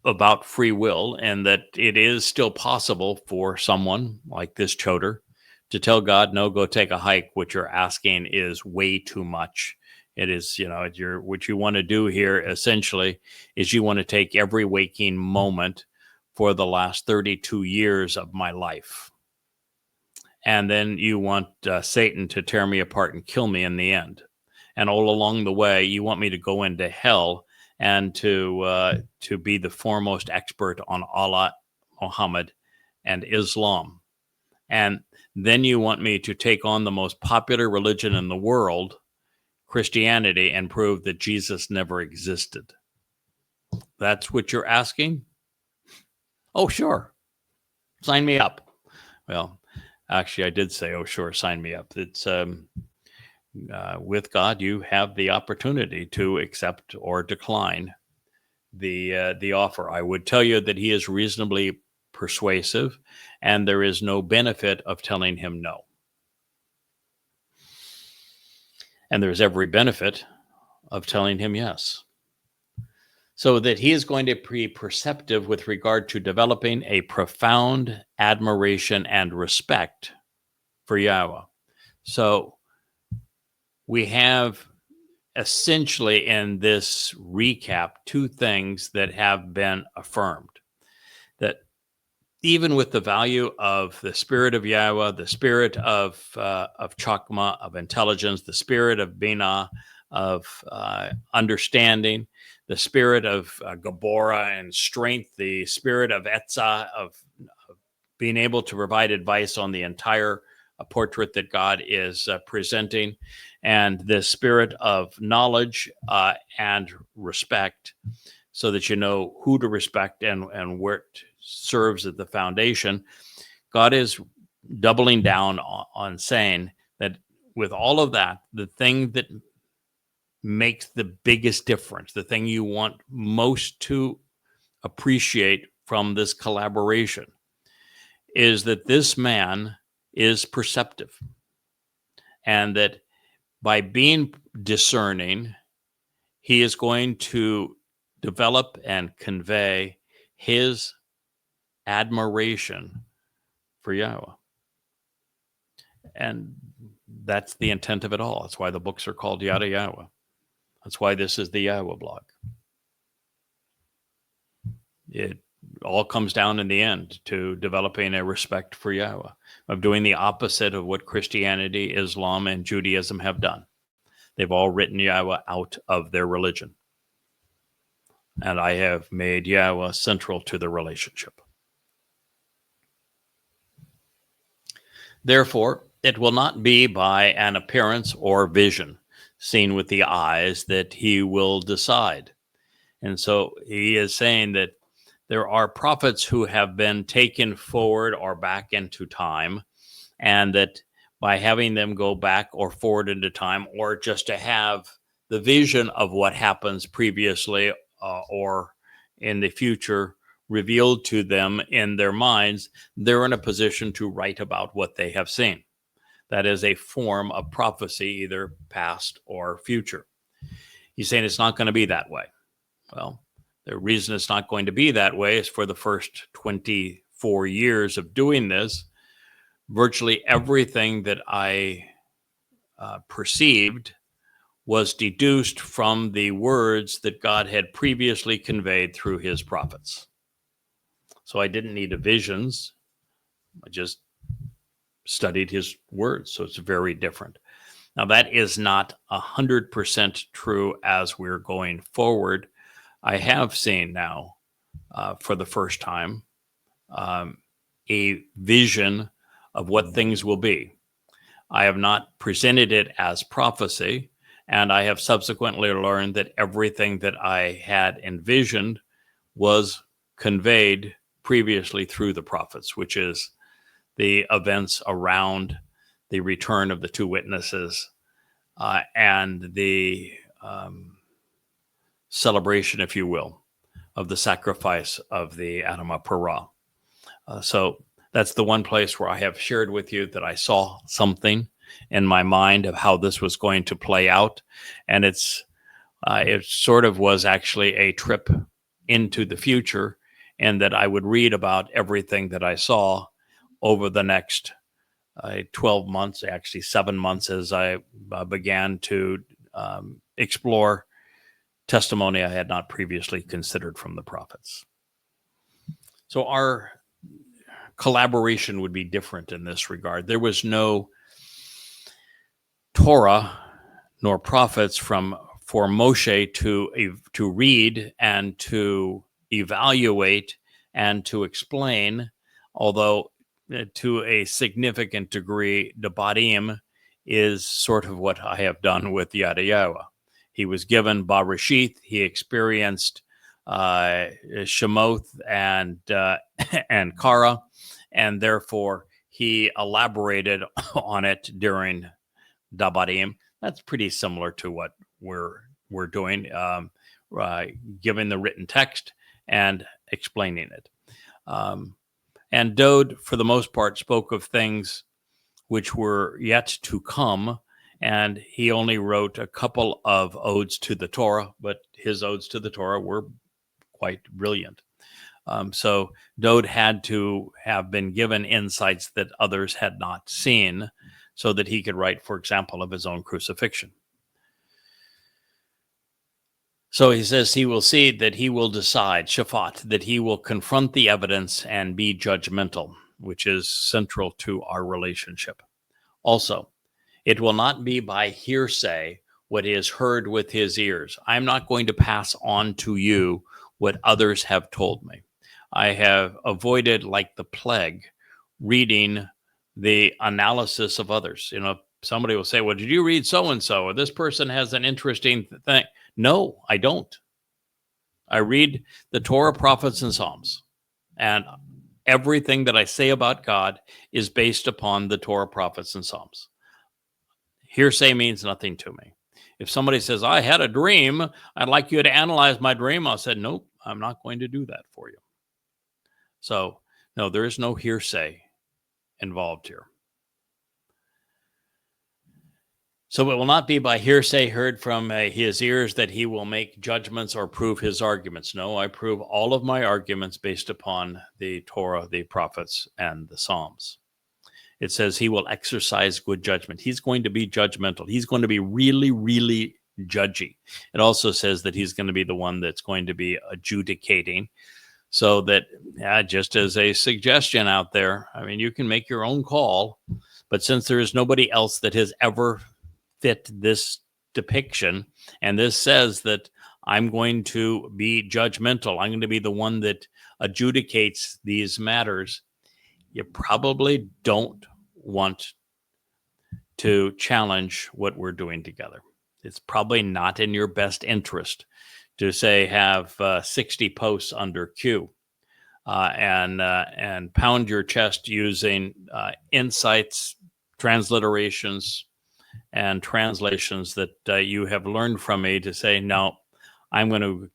about free will, and that it is still possible for someone like this choder to tell God, no, go take a hike. What you're asking is way too much. It is, what you want to do here essentially is you want to take every waking moment for the last 32 years of my life. And then you want Satan to tear me apart and kill me in the end. And all along the way, you want me to go into hell and to be the foremost expert on Allah, Muhammad, and Islam. And then you want me to take on the most popular religion in the world, Christianity, and prove that Jesus never existed. That's what you're asking? Oh, sure. Sign me up. Well, actually, I did say, oh, sure, sign me up. It's with God, you have the opportunity to accept or decline the offer. I would tell you that he is reasonably persuasive, and there is no benefit of telling him no. And there's every benefit of telling him yes. So that he is going to be perceptive with regard to developing a profound admiration and respect for Yahweh. So we have essentially in this recap two things that have been affirmed. That even with the value of the spirit of Yahweh, the spirit of Chokmah, of intelligence, the spirit of Binah, of understanding, the spirit of Gabora and strength, the spirit of Etzah, of being able to provide advice on the entire portrait that God is presenting, and the spirit of knowledge and respect, so that you know who to respect and where it serves as the foundation. God is doubling down on saying that with all of that, the thing that makes the biggest difference, the thing you want most to appreciate from this collaboration, is that this man is perceptive, and that by being discerning, he is going to develop and convey his admiration for Yahweh. And that's the intent of it all. That's why the books are called Yada Yahowah. That's why this is the YAHOWAH blog. It all comes down in the end to developing a respect for Yahweh, of doing the opposite of what Christianity, Islam, and Judaism have done. They've all written Yahweh out of their religion. And I have made Yahweh central to the relationship. Therefore, it will not be by an appearance or vision seen with the eyes that he will decide. And so he is saying that there are prophets who have been taken forward or back into time, and that by having them go back or forward into time, or just to have the vision of what happens previously or in the future revealed to them in their minds, they're in a position to write about what they have seen. That is a form of prophecy, either past or future. He's saying it's not going to be that way. Well, the reason it's not going to be that way is for the first 24 years of doing this, virtually everything that I perceived was deduced from the words that God had previously conveyed through his prophets. So I didn't need visions. I just studied his words. So it's very different. Now, that is not 100% true as we're going forward. I have seen now, for the first time, a vision of what things will be. I have not presented it as prophecy, and I have subsequently learned that everything that I had envisioned was conveyed previously through the prophets, which is the events around the return of the two witnesses and the celebration, if you will, of the sacrifice of the Adamah Parah. So that's the one place where I have shared with you that I saw something in my mind of how this was going to play out. And it sort of was actually a trip into the future, and that I would read about everything that I saw over the next 12 months, actually 7 months, as I began to explore testimony I had not previously considered from the prophets. So our collaboration would be different in this regard. There was no Torah nor prophets for Moshe to read and to evaluate and to explain, although to a significant degree, Debatim is sort of what I have done with Yada Yahowah. He was given Barashith. He experienced Shemoth and Kara, and therefore he elaborated on it during Debatim. That's pretty similar to what we're doing, giving the written text and explaining it. And Dode, for the most part, spoke of things which were yet to come, and he only wrote a couple of odes to the Torah, but his odes to the Torah were quite brilliant. So Dode had to have been given insights that others had not seen so that he could write, for example, of his own crucifixion. So he says he will see, that he will decide, Shafat, that he will confront the evidence and be judgmental, which is central to our relationship. Also, it will not be by hearsay what is heard with his ears. I'm not going to pass on to you what others have told me. I have avoided, like the plague, reading the analysis of others. You know, somebody will say, well, did you read so-and-so? Or this person has an interesting thing. No, I don't. I read the Torah, prophets, and Psalms. And everything that I say about God is based upon the Torah, prophets, and Psalms. Hearsay means nothing to me. If somebody says, I had a dream, I'd like you to analyze my dream, I'll say, nope, I'm not going to do that for you. So, no, there is no hearsay involved here. So it will not be by hearsay heard from his ears that he will make judgments or prove his arguments. No, I prove all of my arguments based upon the Torah, the prophets, and the Psalms. It says he will exercise good judgment. He's going to be judgmental. He's going to be really, really judgy. It also says that he's going to be the one that's going to be adjudicating. So that, just as a suggestion out there, I mean, you can make your own call, but since there is nobody else that has ever fit this depiction, and this says that I'm going to be judgmental, I'm going to be the one that adjudicates these matters, you probably don't want to challenge what we're doing together. It's probably not in your best interest to say have 60 posts under Q and pound your chest using insights, transliterations, and translations that you have learned from me to say, no, I'm going to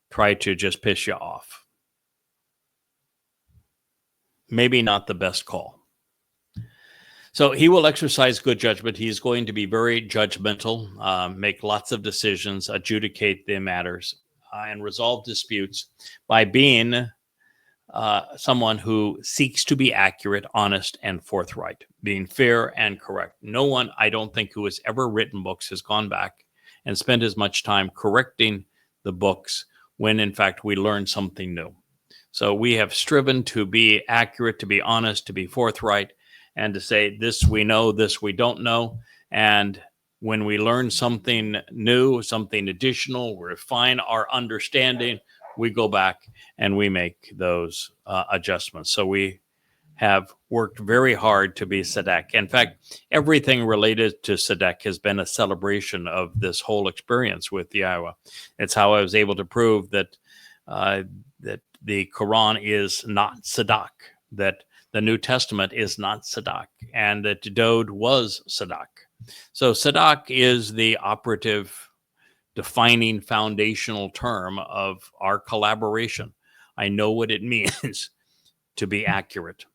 try to just piss you off. Maybe not the best call. So he will exercise good judgment. He's going to be very judgmental, make lots of decisions, adjudicate the matters, and resolve disputes by being someone who seeks to be accurate, honest, and forthright, being fair and correct. No one, I don't think, who has ever written books has gone back and spent as much time correcting the books when, in fact, we learn something new. So we have striven to be accurate, to be honest, to be forthright, and to say this we know, this we don't know. And when we learn something new, something additional, we refine our understanding, we go back and we make those adjustments. So we have worked very hard to be Tzedek. In fact, everything related to Tzedek has been a celebration of this whole experience with YAHOWAH. It's how I was able to prove that that the Quran is not Tzedek, that the New Testament is not Tzedek, and that Dode was Tzedek. So Tzedek is the operative, defining, foundational term of our collaboration. I know what it means to be accurate,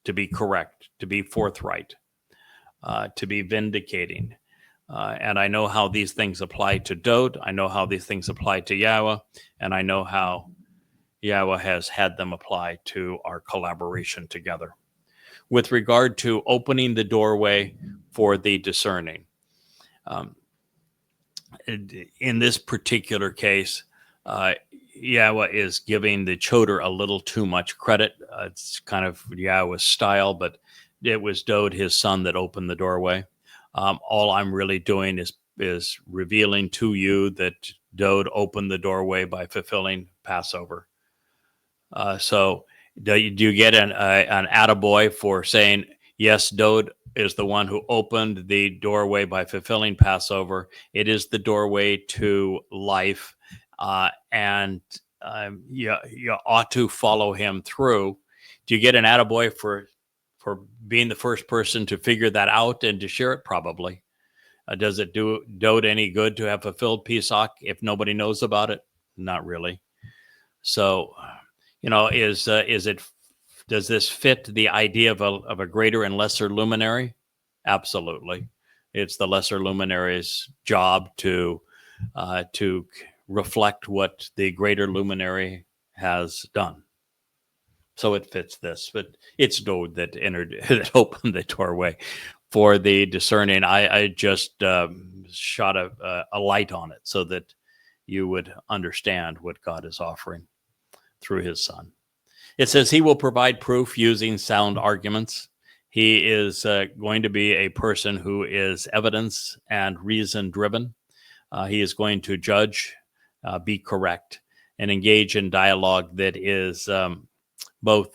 to be correct, to be forthright, to be vindicating. And I know how these things apply to Dode. I know how these things apply to YAHOWAH, and I know how YAHOWAH has had them apply to our collaboration together. With regard to opening the doorway for the discerning, in this particular case, YAHOWAH is giving the choder a little too much credit. It's kind of YAHOWAH's style, but it was Dode, his son, that opened the doorway. All I'm really doing is revealing to you that Dode opened the doorway by fulfilling Passover. So do you get an attaboy for saying, yes, Dode is the one who opened the doorway by fulfilling Passover. It is the doorway to life. And you ought to follow him through. Do you get an attaboy for being the first person to figure that out and to share it? Probably. Does it do Dode any good to have fulfilled Pesach if nobody knows about it? Not really. So, does this fit the idea of a greater and lesser luminary? Absolutely. It's the lesser luminary's job to reflect what the greater luminary has done. So it fits this, but it's Dode that that opened the doorway for the discerning. I just shot a light on it so that you would understand what God is offering through his son. It says he will provide proof using sound arguments. He is going to be a person who is evidence and reason driven. He is going to judge, be correct, and engage in dialogue that is both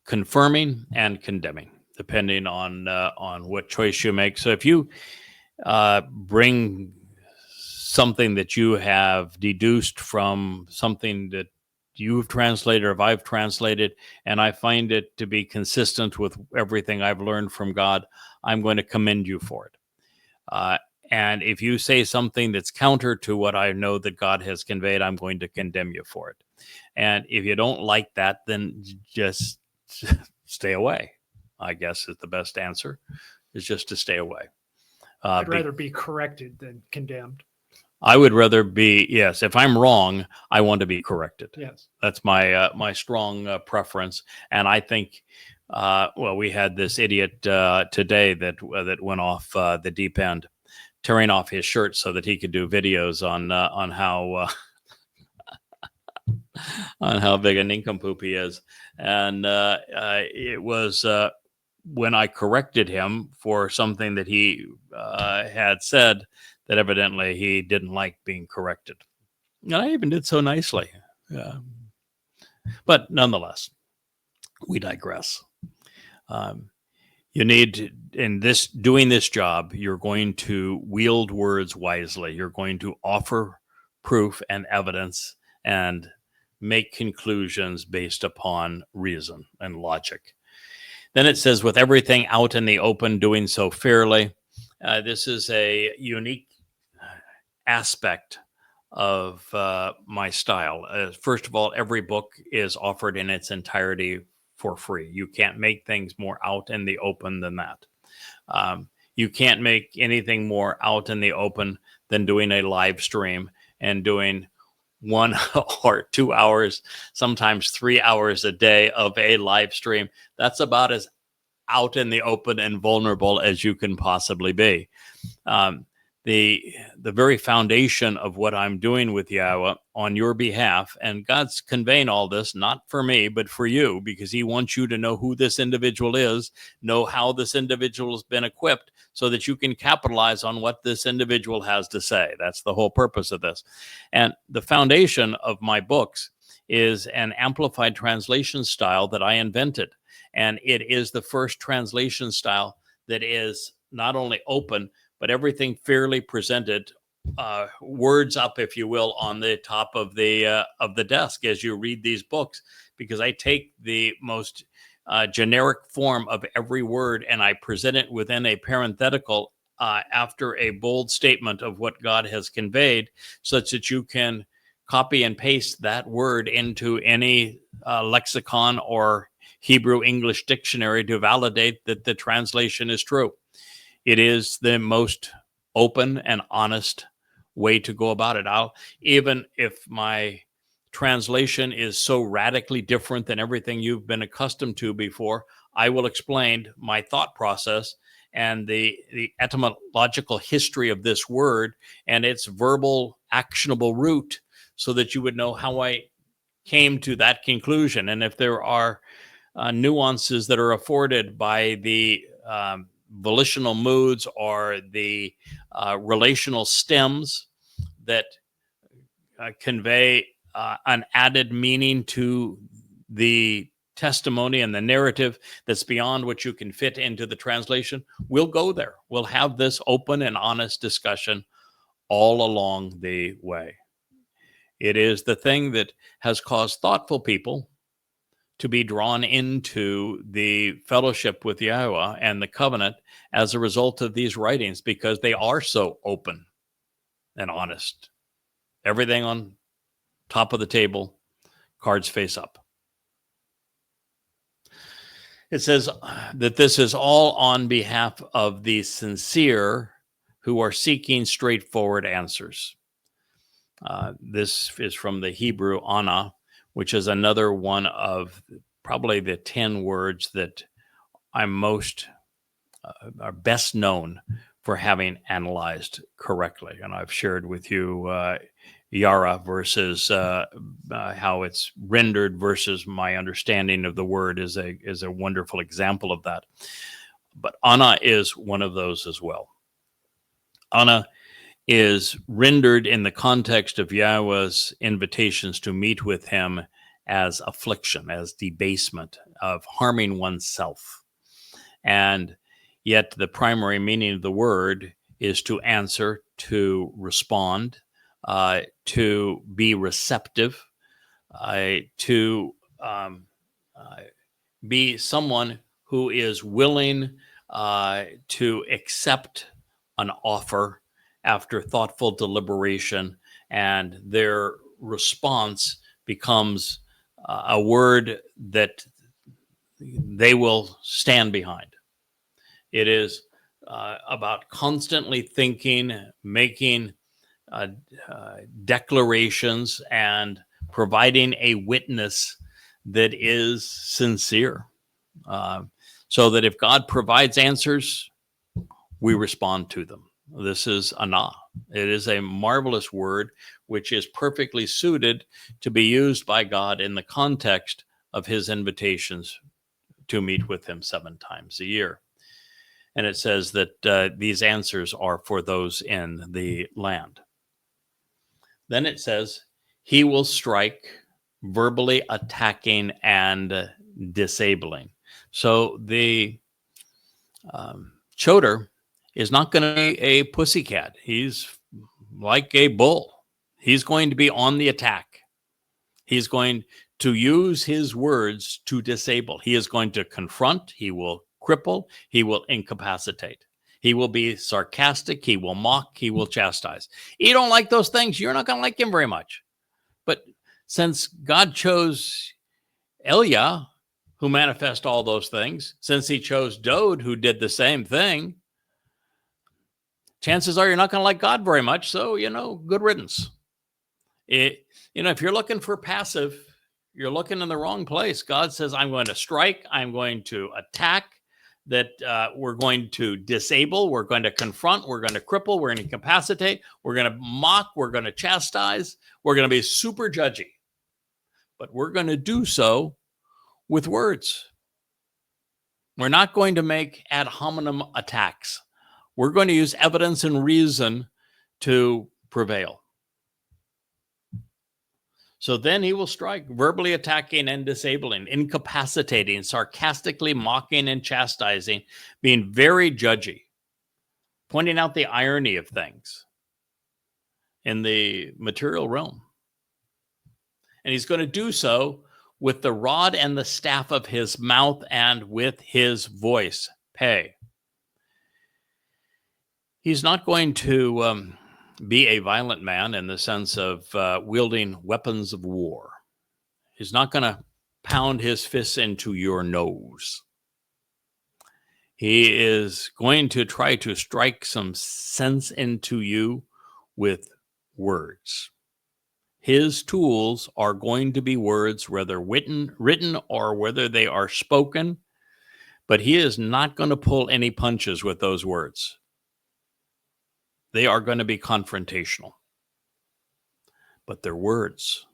confirming and condemning, depending on what choice you make. So if you bring something that you have deduced from something that you've translated or if I've translated, and I find it to be consistent with everything I've learned from God, I'm going to commend you for it. And if you say something that's counter to what I know that God has conveyed, I'm going to condemn you for it. And if you don't like that, then just stay away, I guess is the best answer, is just to stay away. I'd rather be corrected than condemned. I would rather be, yes, if I'm wrong, I want to be corrected. Yes. That's my my strong preference. And I think, well, we had this idiot today that went off the deep end, tearing off his shirt so that he could do videos on how on how big a nincompoop he is. And it was when I corrected him for something that he had said that evidently he didn't like being corrected. And I even did so nicely. But nonetheless, we digress. You need, in this doing this job, you're going to wield words wisely. You're going to offer proof and evidence and make conclusions based upon reason and logic. Then it says, with everything out in the open, doing so fairly. This is a unique aspect of my style. First of all, every book is offered in its entirety for free. You can't make things more out in the open than that. You can't make anything more out in the open than doing a live stream and doing 1 or 2 hours, sometimes 3 hours a day of a live stream. That's about as out in the open and vulnerable as you can possibly be. The very foundation of what I'm doing with YAHOWAH on your behalf, and God's conveying all this, not for me, but for you, because he wants you to know who this individual is, know how this individual has been equipped so that you can capitalize on what this individual has to say. That's the whole purpose of this. And the foundation of my books is an amplified translation style that I invented. And it is the first translation style that is not only open, but everything fairly presented, words up, if you will, on the top of the desk as you read these books, because I take the most generic form of every word and I present it within a parenthetical after a bold statement of what God has conveyed, such that you can copy and paste that word into any lexicon or Hebrew English dictionary to validate that the translation is true. It is the most open and honest way to go about it. Even if my translation is so radically different than everything you've been accustomed to before, I will explain my thought process and the etymological history of this word and its verbal actionable root, so that you would know how I came to that conclusion. And if there are nuances that are afforded by the volitional moods or the relational stems that convey an added meaning to the testimony and the narrative that's beyond what you can fit into the translation, we'll go there. We'll have this open and honest discussion all along the way. It is the thing that has caused thoughtful people to be drawn into the fellowship with YAHOWAH and the covenant as a result of these writings, because they are so open and honest. Everything on top of the table, cards face up. It says that this is all on behalf of the sincere who are seeking straightforward answers. This is from the Hebrew ana, which is another one of probably the 10 words that I'm most are best known for having analyzed correctly. And I've shared with you Yara versus how it's rendered versus my understanding of the word is a wonderful example of that. But ana is one of those as well. Ana is rendered in the context of YAHOWAH's invitations to meet with him as affliction, as debasement, of harming oneself. And yet the primary meaning of the word is to answer, to respond, to be receptive, to be someone who is willing to accept an offer after thoughtful deliberation, and their response becomes a word that they will stand behind. It is about constantly thinking, making declarations and providing a witness that is sincere. So that if God provides answers, we respond to them. This is anah. It is a marvelous word which is perfectly suited to be used by God in the context of his invitations to meet with him 7 times a year. And it says that these answers are for those in the land. Then it says, he will strike, verbally attacking and disabling. So the choder is not going to be a pussycat. He's like a bull. He's going to be on the attack. He's going to use his words to disable. He is going to confront. He will cripple. He will incapacitate. He will be sarcastic. He will mock. He will chastise. You don't like those things, you're not going to like him very much. But since God chose Eliah, who manifest all those things, since he chose Dode, who did the same thing, chances are you're not going to like God very much. So, good riddance. If you're looking for passive, you're looking in the wrong place. God says, I'm going to strike. I'm going to attack. That we're going to disable. We're going to confront. We're going to cripple. We're going to incapacitate. We're going to mock. We're going to chastise. We're going to be super judgy. But we're going to do so with words. We're not going to make ad hominem attacks. We're going to use evidence and reason to prevail. So then he will strike, verbally attacking and disabling, incapacitating, sarcastically mocking and chastising, being very judgy, pointing out the irony of things in the material realm. And he's going to do so with the rod and the staff of his mouth and with his voice. Pay. He's not going to be a violent man in the sense of wielding weapons of war. He's not going to pound his fists into your nose. He is going to try to strike some sense into you with words. His tools are going to be words, whether written or whether they are spoken, but he is not going to pull any punches with those words. They are going to be confrontational, but they're words.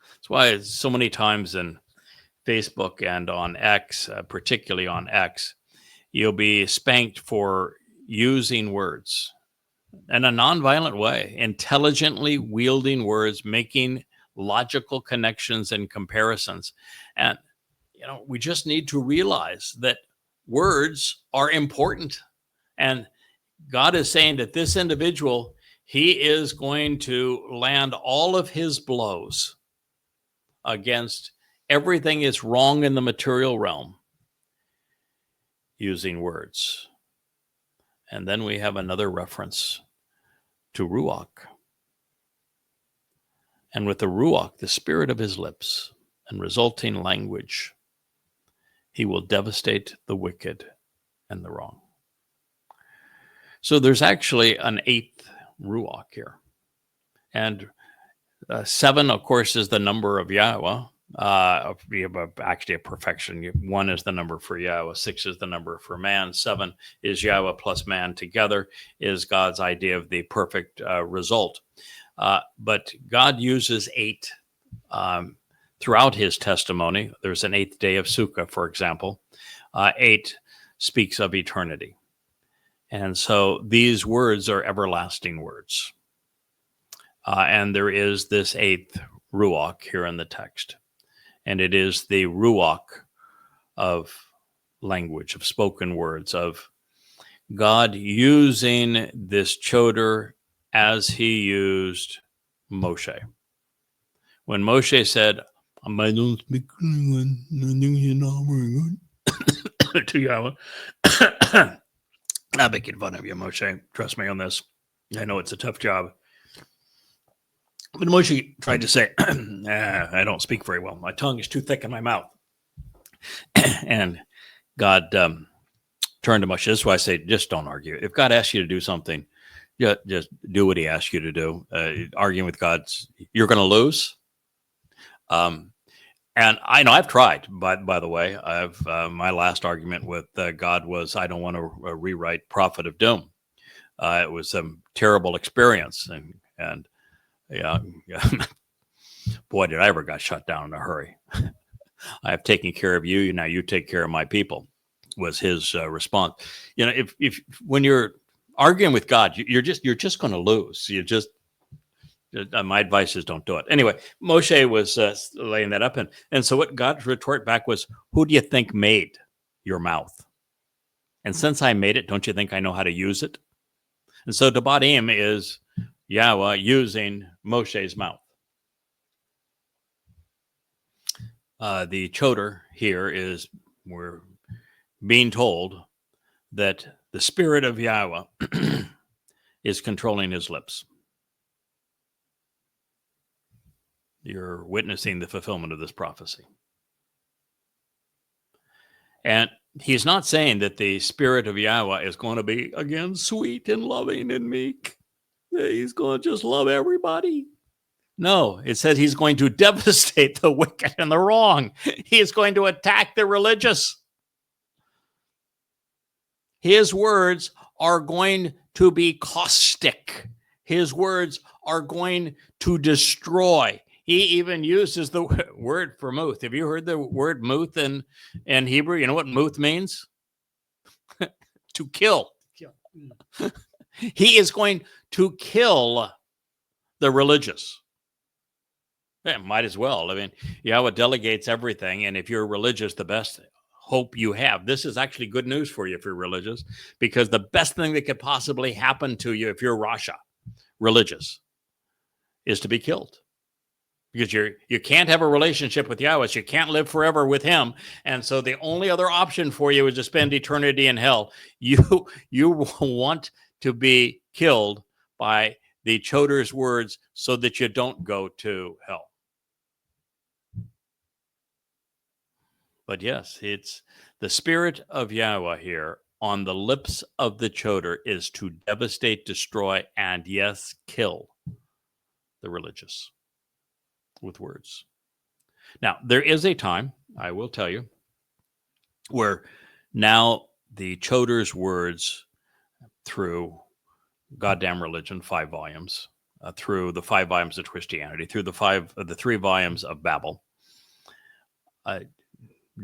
That's why so many times in Facebook and on X, particularly on X, you'll be spanked for using words in a nonviolent way, intelligently wielding words, making logical connections and comparisons. And, we just need to realize that words are important. And God is saying that this individual, he is going to land all of his blows against everything that's wrong in the material realm using words. And then we have another reference to Ruach. And with the Ruach, the spirit of his lips and resulting language, he will devastate the wicked and the wrong. So there's actually an 8th Ruach here. And 7, of course, is the number of Yahowah. We have actually a perfection. 1 is the number for Yahowah. 6 is the number for man. 7 is Yahowah plus man together is God's idea of the perfect result. But God uses 8 throughout his testimony. There's an 8th day of Sukkah, for example. 8 speaks of eternity. And so these words are everlasting words. And there is this 8th Ruach here in the text. And it is the Ruach of language, of spoken words, of God using this choder as he used Moshe. When Moshe said, I don't speak to Yahweh. I'm making fun of you, Moshe. Trust me on this. I know it's a tough job. But Moshe tried to say, I don't speak very well. My tongue is too thick in my mouth. And God turned to Moshe. This is why I say, just don't argue. If God asks you to do something, Just do what he asks you to do. Arguing with God, you're going to lose. And I know I've tried, by the way. My last argument with God was I don't want to rewrite Prophet of Doom. It was a terrible experience, and yeah, boy, did I ever got shut down in a hurry. I have taken care of you. Now you take care of my people. Was his response. If when you're arguing with God, you're just going to lose. My advice is don't do it. Anyway, Moshe was laying that up. And so what God's retort back was, who do you think made your mouth? And since I made it, don't you think I know how to use it? And so Debatim is Yahweh using Moshe's mouth. The Choder here is, we're being told that the Spirit of Yahweh is controlling his lips. You're witnessing the fulfillment of this prophecy. And he's not saying that the Spirit of Yahweh is going to be, again, sweet and loving and meek. He's going to just love everybody. No, it says he's going to devastate the wicked and the wrong. He is going to attack the religious. His words are going to be caustic. His words are going to destroy. He even uses the word for muth. Have you heard the word muth in Hebrew? You know what muth means? To kill. He is going to kill the religious. Yeah, might as well. I mean, Yahweh delegates everything. And if you're religious, the best hope you have. This is actually good news for you if you're religious, because the best thing that could possibly happen to you if you're Rasha, religious, is to be killed. Because you can't have a relationship with Yahweh. So you can't live forever with him. And so the only other option for you is to spend eternity in hell. You want to be killed by the Choder's words so that you don't go to hell. But yes, it's the Spirit of Yahweh here on the lips of the Choder is to devastate, destroy, and yes, kill the religious with words. Now, there is a time, I will tell you, where now the Choder's words through goddamn religion, 5 volumes, through the 5 volumes of Twistianity, through the 3 volumes of Babel,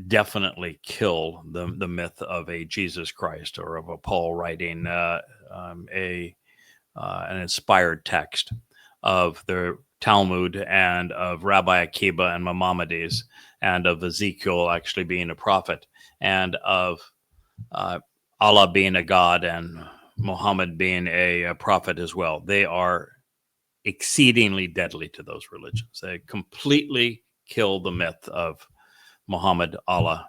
definitely kill the myth of a Jesus Christ or of a Paul writing an inspired text of the Talmud and of Rabbi Akiba and Maimonides and of Ezekiel actually being a prophet and of Allah being a god and Muhammad being a prophet as well. They are exceedingly deadly to those religions. They completely kill the myth of Muhammad, Allah,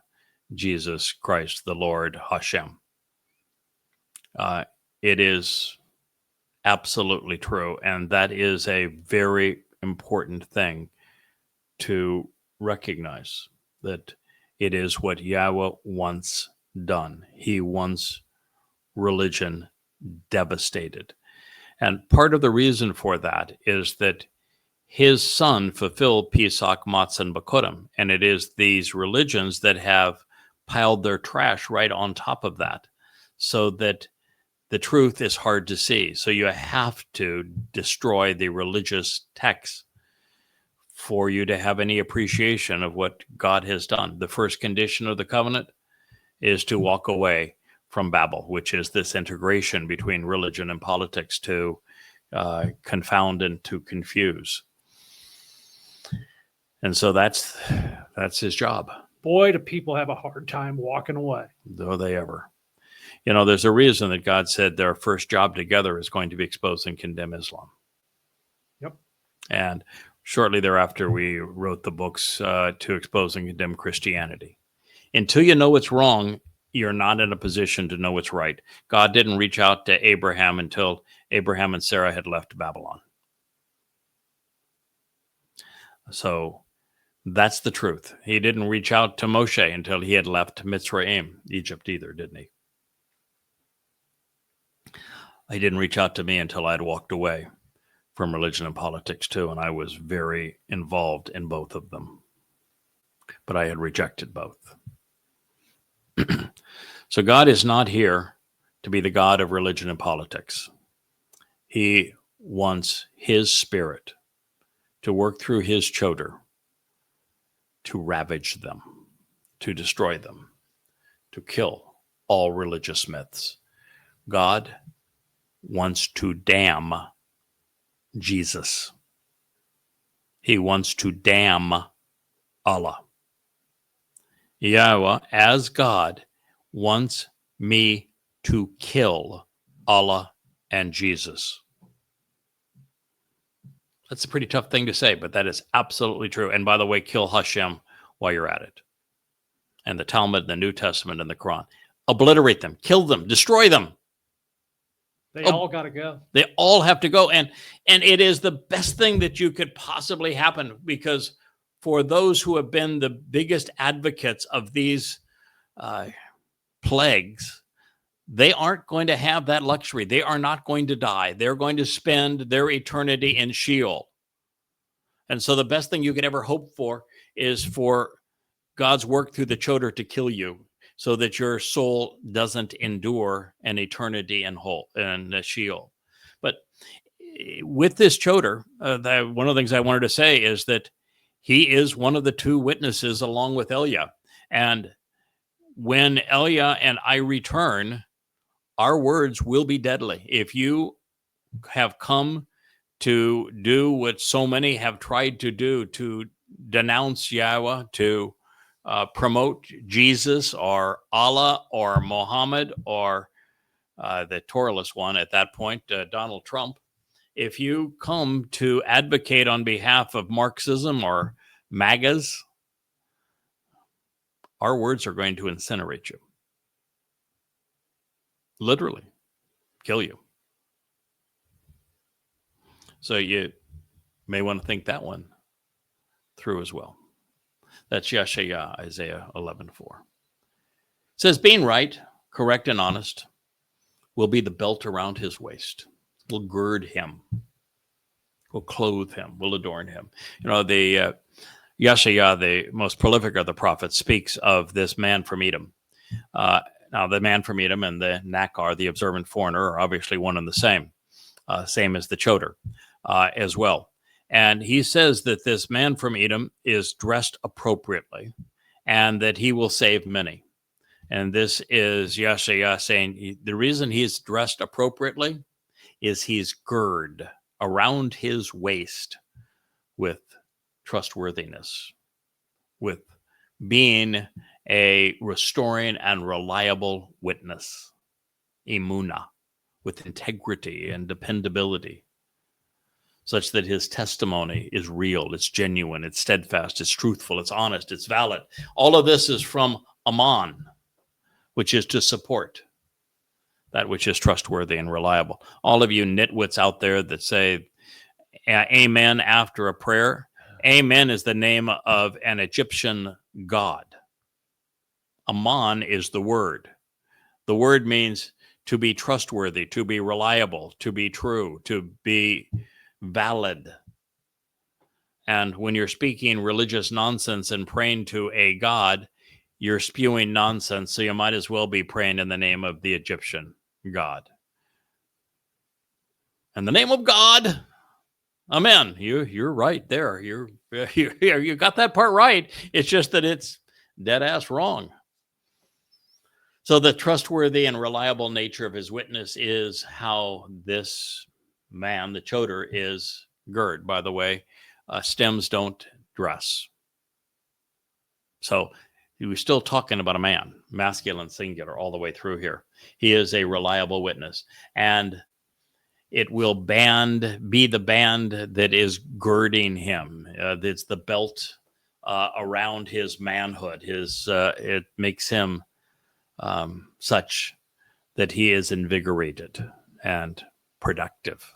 Jesus Christ, the Lord, Hashem. It is absolutely true. And that is a very important thing to recognize, that it is what Yahweh wants done. He wants religion devastated. And part of the reason for that is that his son fulfilled Pesach, Matzah, and Bakodim. And it is these religions that have piled their trash right on top of that, so that the truth is hard to see. So you have to destroy the religious texts for you to have any appreciation of what God has done. The first condition of the covenant is to walk away from Babel, which is this integration between religion and politics to confound and to confuse. And so that's his job. Boy, do people have a hard time walking away. Though they ever. There's a reason that God said their first job together is going to be expose and condemn Islam. Yep. And shortly thereafter, we wrote the books to expose and condemn Christianity. Until you know what's wrong, you're not in a position to know what's right. God didn't reach out to Abraham until Abraham and Sarah had left Babylon. So that's the truth. He didn't reach out to Moshe until he had left Mitzrayim, Egypt either, didn't he? They didn't reach out to me until I'd walked away from religion and politics too, and I was very involved in both of them. But I had rejected both. So God is not here to be the God of religion and politics. He wants his spirit to work through his children to ravage them, to destroy them, to kill all religious myths. God wants to damn Jesus. He wants to damn Allah. Yahweh, as God, wants me to kill Allah and Jesus. That's a pretty tough thing to say, but that is absolutely true. And by the way, kill Hashem while you're at it. And the Talmud, the New Testament, and the Quran. Obliterate them, kill them, destroy them. They all got to go. They all have to go. And it is the best thing that you could possibly happen, because for those who have been the biggest advocates of these plagues, they aren't going to have that luxury. They are not going to die. They're going to spend their eternity in Sheol. And so the best thing you could ever hope for is for God's work through the Towrah to kill you, so that your soul doesn't endure an eternity in Sheol. But with this Towrah, one of the things I wanted to say is that he is one of the two witnesses along with Elia. And when Elia and I return, our words will be deadly. If you have come to do what so many have tried to do, to denounce Yahweh, to promote Jesus or Allah or Muhammad or the Torahless one at that point, Donald Trump, if you come to advocate on behalf of Marxism or MAGAs, our words are going to incinerate you. Literally, kill you. So you may want to think that one through as well. That's Yeshaya, Isaiah 11:4. It says, being right, correct, and honest will be the belt around his waist. Will gird him. Will clothe him. Will adorn him. You know, the Yeshaya, the most prolific of the prophets, speaks of this man from Edom. Now, the man from Edom and the Nakar, the observant foreigner, are obviously one and the same as the Towrah as well. And he says that this man from Edom is dressed appropriately and that he will save many. And this is Yeshaya saying the reason he's dressed appropriately is he's girded around his waist with trustworthiness, with being a restoring and reliable witness, emunah, with integrity and dependability, such that his testimony is real, it's genuine, it's steadfast, it's truthful, it's honest, it's valid. All of this is from Aman, which is to support that which is trustworthy and reliable. All of you nitwits out there that say amen after a prayer, amen is the name of an Egyptian god. Aman is the word. The word means to be trustworthy, to be reliable, to be true, to be valid. And when you're speaking religious nonsense and praying to a god, you're spewing nonsense, so you might as well be praying in the name of the Egyptian god. In the name of God, amen. You're right there. You got that part right. It's just that it's dead ass wrong. So the trustworthy and reliable nature of his witness is how this man, the Towrah, is girded. By the way, stems don't dress. So he was still talking about a man, masculine singular, all the way through here. He is a reliable witness. And it will be the band that is girding him. It's the belt around his manhood. It makes him such that he is invigorated and productive.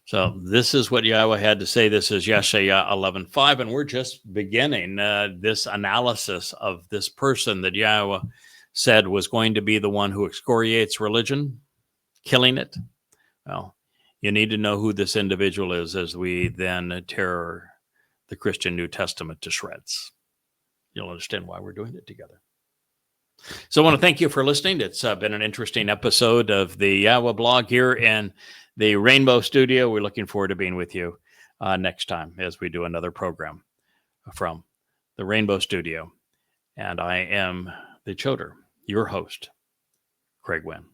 So this is what Yahweh had to say. This is Yeshaya 11:5, and we're just beginning this analysis of this person that Yahweh said was going to be the one who excoriates religion killing it? Well, you need to know who this individual is as we then tear the Christian New Testament to shreds. You'll understand why we're doing it together. So I want to thank you for listening. It's been an interesting episode of the YAHOWAH blog here in the Rainbow Studio. We're looking forward to being with you next time as we do another program from the Rainbow Studio. And I am the Choder, your host, Craig Winn.